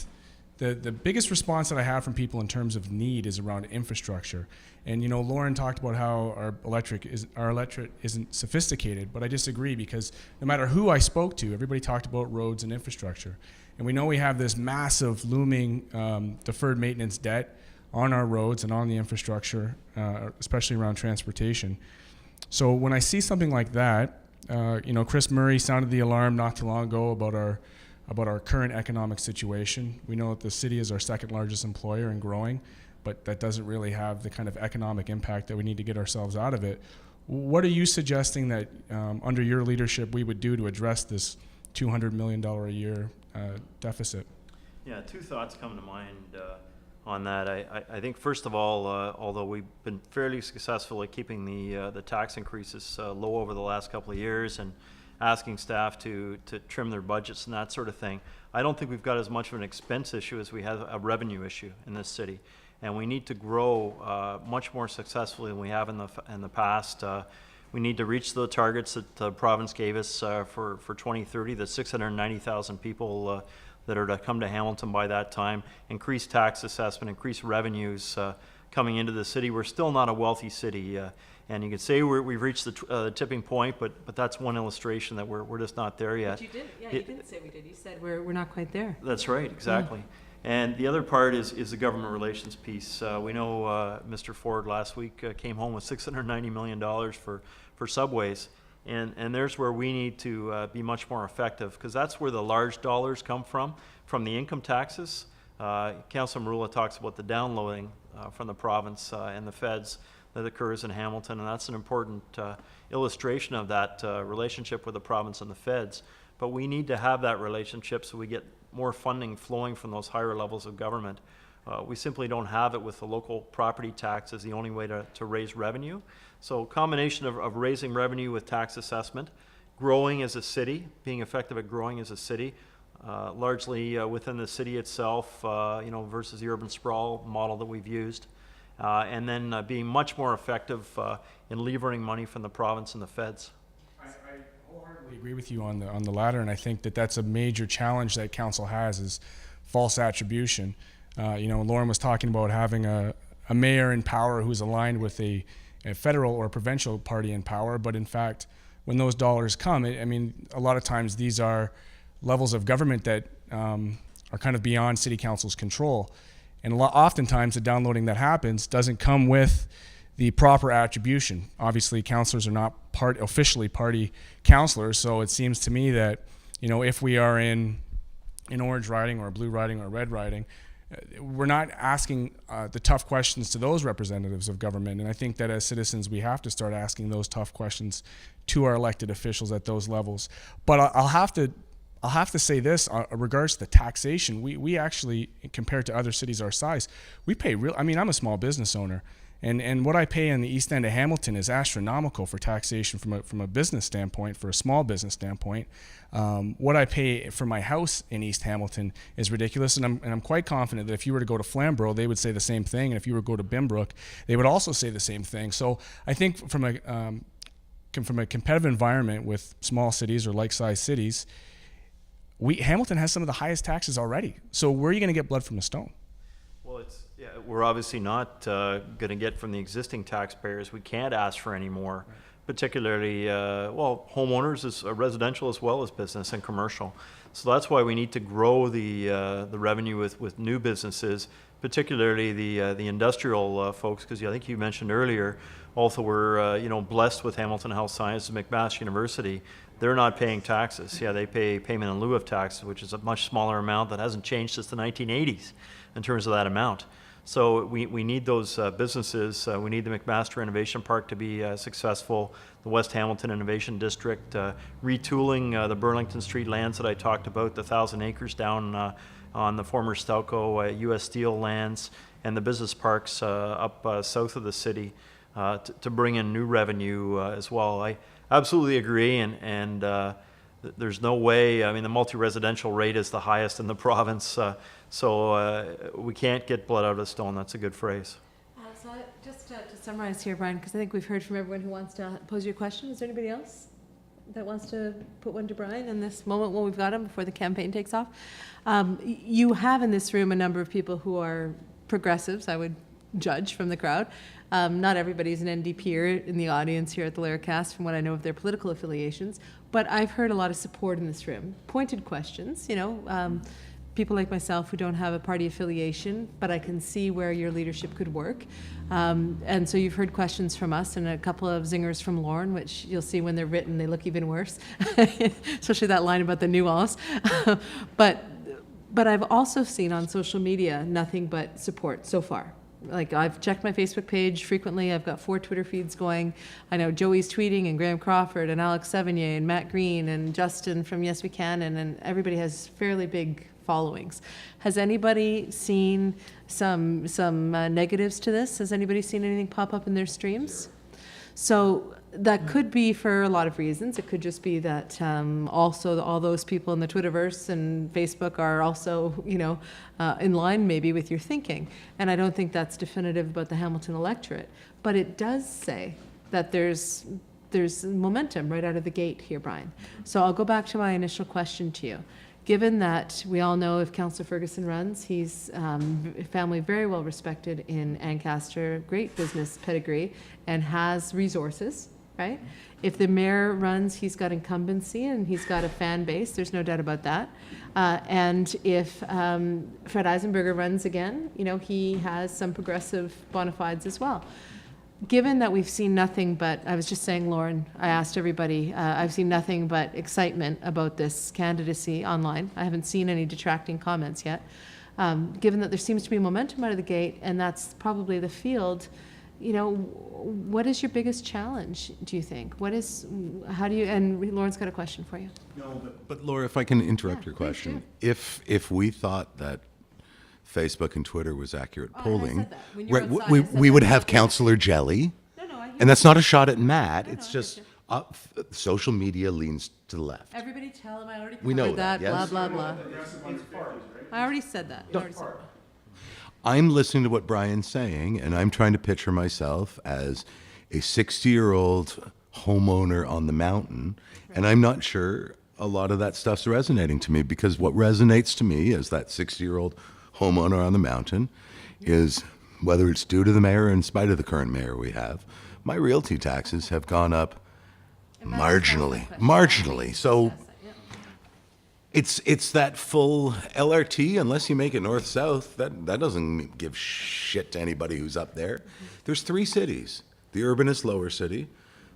the biggest response that I have from people in terms of need is around infrastructure. And, you know, Lauren talked about how our electorate isn't sophisticated, but I disagree, because no matter who I spoke to, everybody talked about roads and infrastructure. And we know we have this massive looming deferred maintenance debt on our roads and on the infrastructure, especially around transportation. So when I see something like that, you know, Chris Murray sounded the alarm not too long ago about our current economic situation. We know that the city is our second largest employer and growing, but that doesn't really have the kind of economic impact that we need to get ourselves out of it. What are you suggesting that under your leadership we would do to address this $200 million a year deficit? Yeah, two thoughts come to mind on that. I think, first of all, although we've been fairly successful at keeping the tax increases low over the last couple of years and asking staff to trim their budgets and that sort of thing, I don't think we've got as much of an expense issue as we have a revenue issue in this city. And we need to grow much more successfully than we have in the past. We need to reach the targets that the province gave us for 2030, the 690,000 people that are to come to Hamilton by that time, increased tax assessment, increased revenues coming into the city. We're still not a wealthy city, and you could say we've reached the tipping point, but that's one illustration that we're just not there yet. But you didn't, you didn't say we did. You said we're not quite there. That's right, exactly. And the other part is the government relations piece. We know Mr. Ford last week came home with $690 million for subways. And there's where we need to be much more effective, because that's where the large dollars come from the income taxes. Councillor Marula talks about the downloading from the province and the feds that occurs in Hamilton, and that's an important illustration of that relationship with the province and the feds. But we need to have that relationship so we get more funding flowing from those higher levels of government. We simply don't have it with the local property tax as the only way to raise revenue. So combination of raising revenue with tax assessment, growing as a city, being effective at growing as a city, largely within the city itself, versus the urban sprawl model that we've used, and then being much more effective in levering money from the province and the feds. I wholeheartedly agree with you on the latter, and I think that's a major challenge that council has is false attribution. Lauren was talking about having a mayor in power who's aligned with a federal or provincial party in power, but in fact, when those dollars come, a lot of times these are levels of government that are kind of beyond city council's control. And oftentimes the downloading that happens doesn't come with the proper attribution. Obviously, councillors are not officially party councillors, so it seems to me that, if we are in an orange riding or a blue riding or a red riding, we're not asking the tough questions to those representatives of government. And I think that as citizens, we have to start asking those tough questions to our elected officials at those levels. But I'll have to say this in regards to the taxation. We actually, compared to other cities our size, we pay I'm a small business owner. And what I pay in the east end of Hamilton is astronomical for taxation from a business standpoint, for a small business standpoint. What I pay for my house in East Hamilton is ridiculous, and I'm quite confident that if you were to go to Flamborough, they would say the same thing, and if you were to go to Bimbrook, they would also say the same thing. So I think from a competitive environment with small cities or like-sized cities, Hamilton has some of the highest taxes already. So where are you going to get blood from a stone? Well, we're obviously not going to get from the existing taxpayers. We can't ask for any more, right. Particularly, homeowners is residential as well as business and commercial. So that's why we need to grow the revenue with new businesses, particularly the industrial folks, because I think you mentioned earlier, also we're blessed with Hamilton Health Sciences, McMass University. They're not paying taxes. Yeah, they pay payment in lieu of taxes, which is a much smaller amount that hasn't changed since the 1980s in terms of that amount. So we need those businesses. We need the McMaster Innovation Park to be successful, the West Hamilton Innovation District, retooling the Burlington Street lands that I talked about, the 1,000 acres down on the former Stelco U.S. Steel lands, and the business parks up south of the city to bring in new revenue as well. I absolutely agree, and there's no way. The multi-residential rate is the highest in the province, so we can't get blood out of stone. That's a good phrase. So just to summarize here, Brian, because I think we've heard from everyone who wants to pose you a question. Is there anybody else that wants to put one to Brian in this moment when we've got him before the campaign takes off? You have in this room a number of people who are progressives, I would judge from the crowd. Not everybody's an NDPer in the audience here at the Laircast from what I know of their political affiliations, but I've heard a lot of support in this room. Pointed questions, people like myself who don't have a party affiliation, but I can see where your leadership could work. And so you've heard questions from us and a couple of zingers from Lauren, which you'll see when they're written, they look even worse, especially that line about the nuance. But I've also seen on social media nothing but support so far. Like, I've checked my Facebook page frequently. I've got 4 Twitter feeds going. I know Joey's tweeting, and Graham Crawford, and Alex Sevigny, and Matt Green, and Justin from Yes We Can, and everybody has fairly big followings. Has anybody seen some negatives to this? Has anybody seen anything pop up in their streams? So that could be for a lot of reasons. It could just be that also all those people in the Twitterverse and Facebook are also, in line maybe with your thinking. And I don't think that's definitive about the Hamilton electorate. But it does say that there's momentum right out of the gate here, Brian. So I'll go back to my initial question to you. given that we all know if Councillor Ferguson runs, he's family very well respected in Ancaster, great business pedigree, and has resources, right? If the mayor runs, he's got incumbency and he's got a fan base. There's no doubt about that. And if Fred Eisenberger runs again, you know, he has some progressive bona fides as well. Given that we've seen nothing but, I was just saying, Lauren, I asked everybody, I've seen nothing but excitement about this candidacy online. I haven't seen any detracting comments yet. Given that there seems to be momentum out of the gate, and that's probably the field, you know, what is your biggest challenge, do you think? How do you, and Lauren's got a question for you. No, but Laura, if I can interrupt Yeah, your please question. do. If we thought that Facebook and Twitter was accurate Oh, and I polling, said that. When you were right, outside, we, I said we would that. have Councillor Jelly. No, I hear And that's not a shot at Matt. No, It's I just get social media leans to the left. Everybody tell him I already We know covered that, blah, yes? blah, blah. I already said that. You already said that. I'm listening to what Brian's saying, and I'm trying to picture myself as a 60-year-old homeowner on the mountain, and I'm not sure a lot of that stuff's resonating to me, because what resonates to me as that 60-year-old homeowner on the mountain is, whether it's due to the mayor or in spite of the current mayor we have, my realty taxes have gone up marginally. So it's that full LRT, unless you make it north-south, that doesn't give shit to anybody who's up there. There's three cities: the urbanist lower city,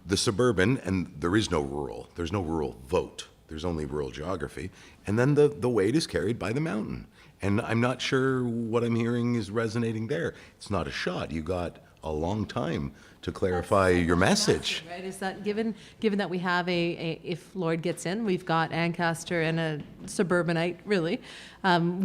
the suburban, and there is no rural. There's no rural vote. There's only rural geography. And then the weight is carried by the mountain. And I'm not sure what I'm hearing is resonating there. It's not a shot. You got a long time to clarify your message. Right, is that given that we have if Lloyd gets in, we've got Ancaster and a suburbanite, really,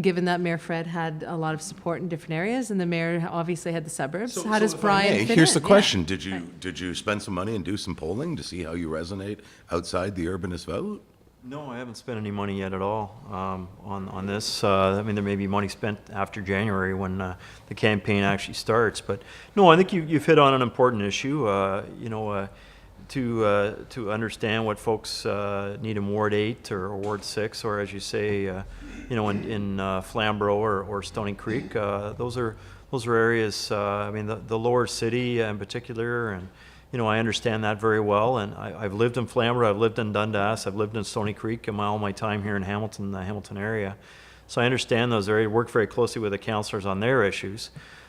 given that Mayor Fred had a lot of support in different areas, and the mayor obviously had the suburbs. How does if I Brian may, fit here's in? the question. Did you spend some money and do some polling to see how you resonate outside the urbanist vote? No, I haven't spent any money yet at all on this. I mean, there may be money spent after January when the campaign actually starts. But no, I think you've hit on an important issue. To understand what folks need in Ward 8 or Ward 6, or as you say, in Flamborough or Stony Creek. Those are areas. I mean, the lower city in particular, and I understand that very well, and I've lived in Flamborough, I've lived in Dundas, I've lived in Stony Creek in all my time here in Hamilton, the Hamilton area. So I understand those areas, work very closely with the councillors on their issues.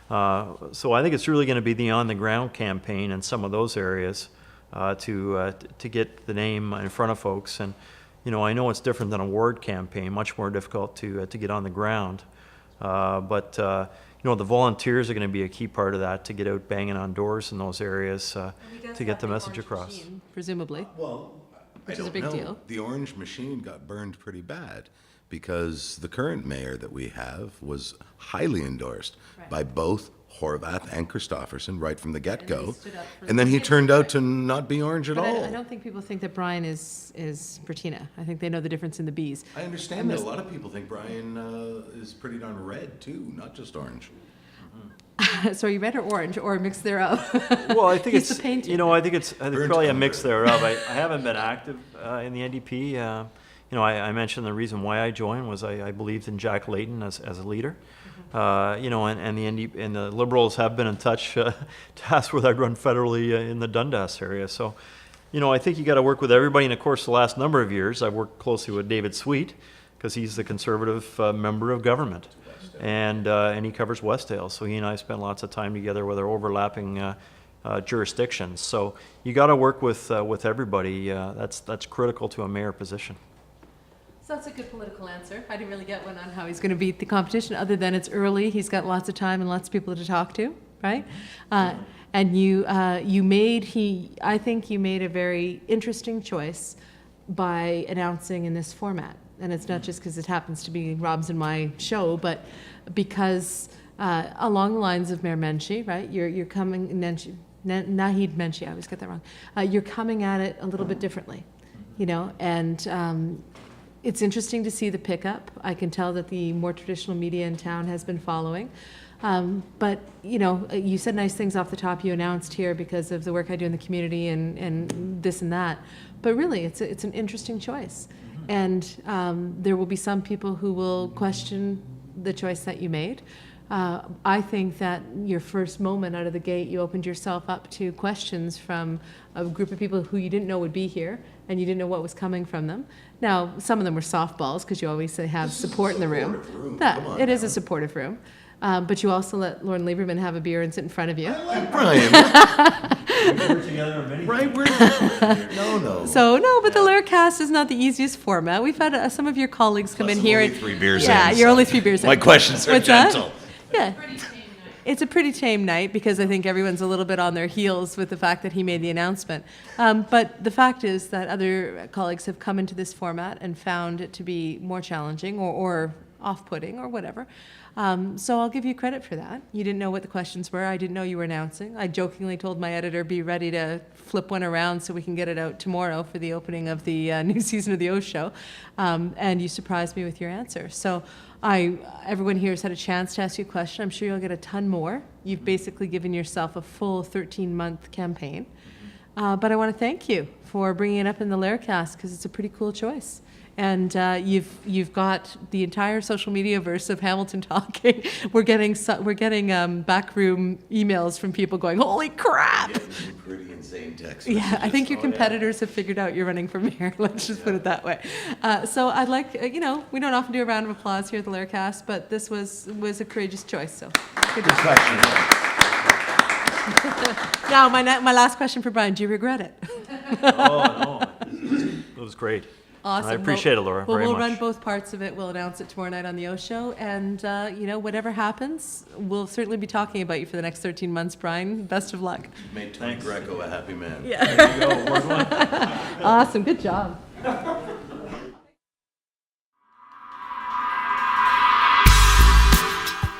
So I think it's really going to be the on-the-ground campaign in some of those areas to get the name in front of folks. And, I know it's different than a ward campaign, much more difficult to get on the ground. But the volunteers are going to be a key part of that, to get out banging on doors in those areas to get the message across. Presumably. Well, Which is a big deal. The orange machine got burned pretty bad, because the current mayor that we have was highly endorsed by both Horvath and Christofferson right from the get-go. And then he turned out to not be orange at But all. I don't think people think that Brian is Bertina. I think they know the difference in the bees. I understand that. A lot of people think Brian is pretty darn red, too, not just orange. So are you red or orange, or a mix thereof? Well, I think He's it's the painting. I think it's probably a mix thereof. I haven't been active in the NDP. I mentioned the reason why I joined was I believed in Jack Layton as a leader. And the NDP and the Liberals have been in touch to ask whether I'd run federally in the Dundas area. So, I think you got to work with everybody. And of course, the last number of years, I've worked closely with David Sweet, because he's the Conservative member of government. And he covers Westdale, so he and I spent lots of time together with our overlapping jurisdictions. So you got to work with everybody. That's critical to a mayor position. So that's a good political answer. I didn't really get one on how he's going to beat the competition, other than it's early. He's got lots of time and lots of people to talk to, right? And I think you made a very interesting choice by announcing in this format. And it's not just because it happens to be Rob's and my show, but because along the lines of Mayor Menchie, right? You're coming, Naheed Menchie, I always get that wrong. You're coming at it a little bit differently, and it's interesting to see the pickup. I can tell that the more traditional media in town has been following. But, you said nice things off the top. You announced here because of the work I do in the community and this and that. But really, it's an interesting choice. And there will be some people who will question the choice that you made. I think that your first moment out of the gate, you opened yourself up to questions from a group of people who you didn't know would be here, and you didn't know what was coming from them. Now, some of them were softballs, because you always have support in the room. It is a supportive room. But you also let Lauren Lieberman have a beer and sit in front of you. Brian. We're together on many Right, no. So, no, but the Laircast is not the easiest format. We've had some of your colleagues come in here. only 3 beers Yeah, in, you're so only 3 beers in. My questions are What's that? gentle. Yeah. It's a pretty tame night because I think everyone's a little bit on their heels with the fact that he made the announcement. But the fact is that other colleagues have come into this format and found it to be more challenging or off-putting or whatever. So I'll give you credit for that. You didn't know what the questions were. I didn't know you were announcing. I jokingly told my editor, be ready to flip one around so we can get it out tomorrow for the opening of the new season of the OShow. And you surprised me with your answer. So everyone here has had a chance to ask you a question. I'm sure you'll get a ton more. You've basically given yourself a full 13-month campaign. But I want to thank you for bringing it up in the Laircast because it's a pretty cool choice. And you've got the entire social media verse of Hamilton talking. We're getting backroom emails from people going, "Holy crap!" Pretty insane text. Yeah, I think your competitors have figured out you're running for mayor. Let's just put it that way. So I'd like, we don't often do a round of applause here at the Laircast, but this was a courageous choice. So good job. Now, my last question for Brian: do you regret it? Oh, no. It was great. Awesome. I appreciate it, Laura, very we'll much. run both parts of it. We'll announce it tomorrow night on the OShow. And, whatever happens, we'll certainly be talking about you for the next 13 months, Brian. Best of luck. Made Tony Greco a happy man. Yeah. There you go. Word one. Awesome. Good job.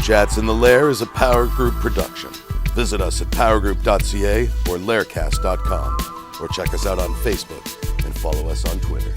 Chats in the Lair is a Power Group production. Visit us at powergroup.ca or laircast.com, or check us out on Facebook and follow us on Twitter.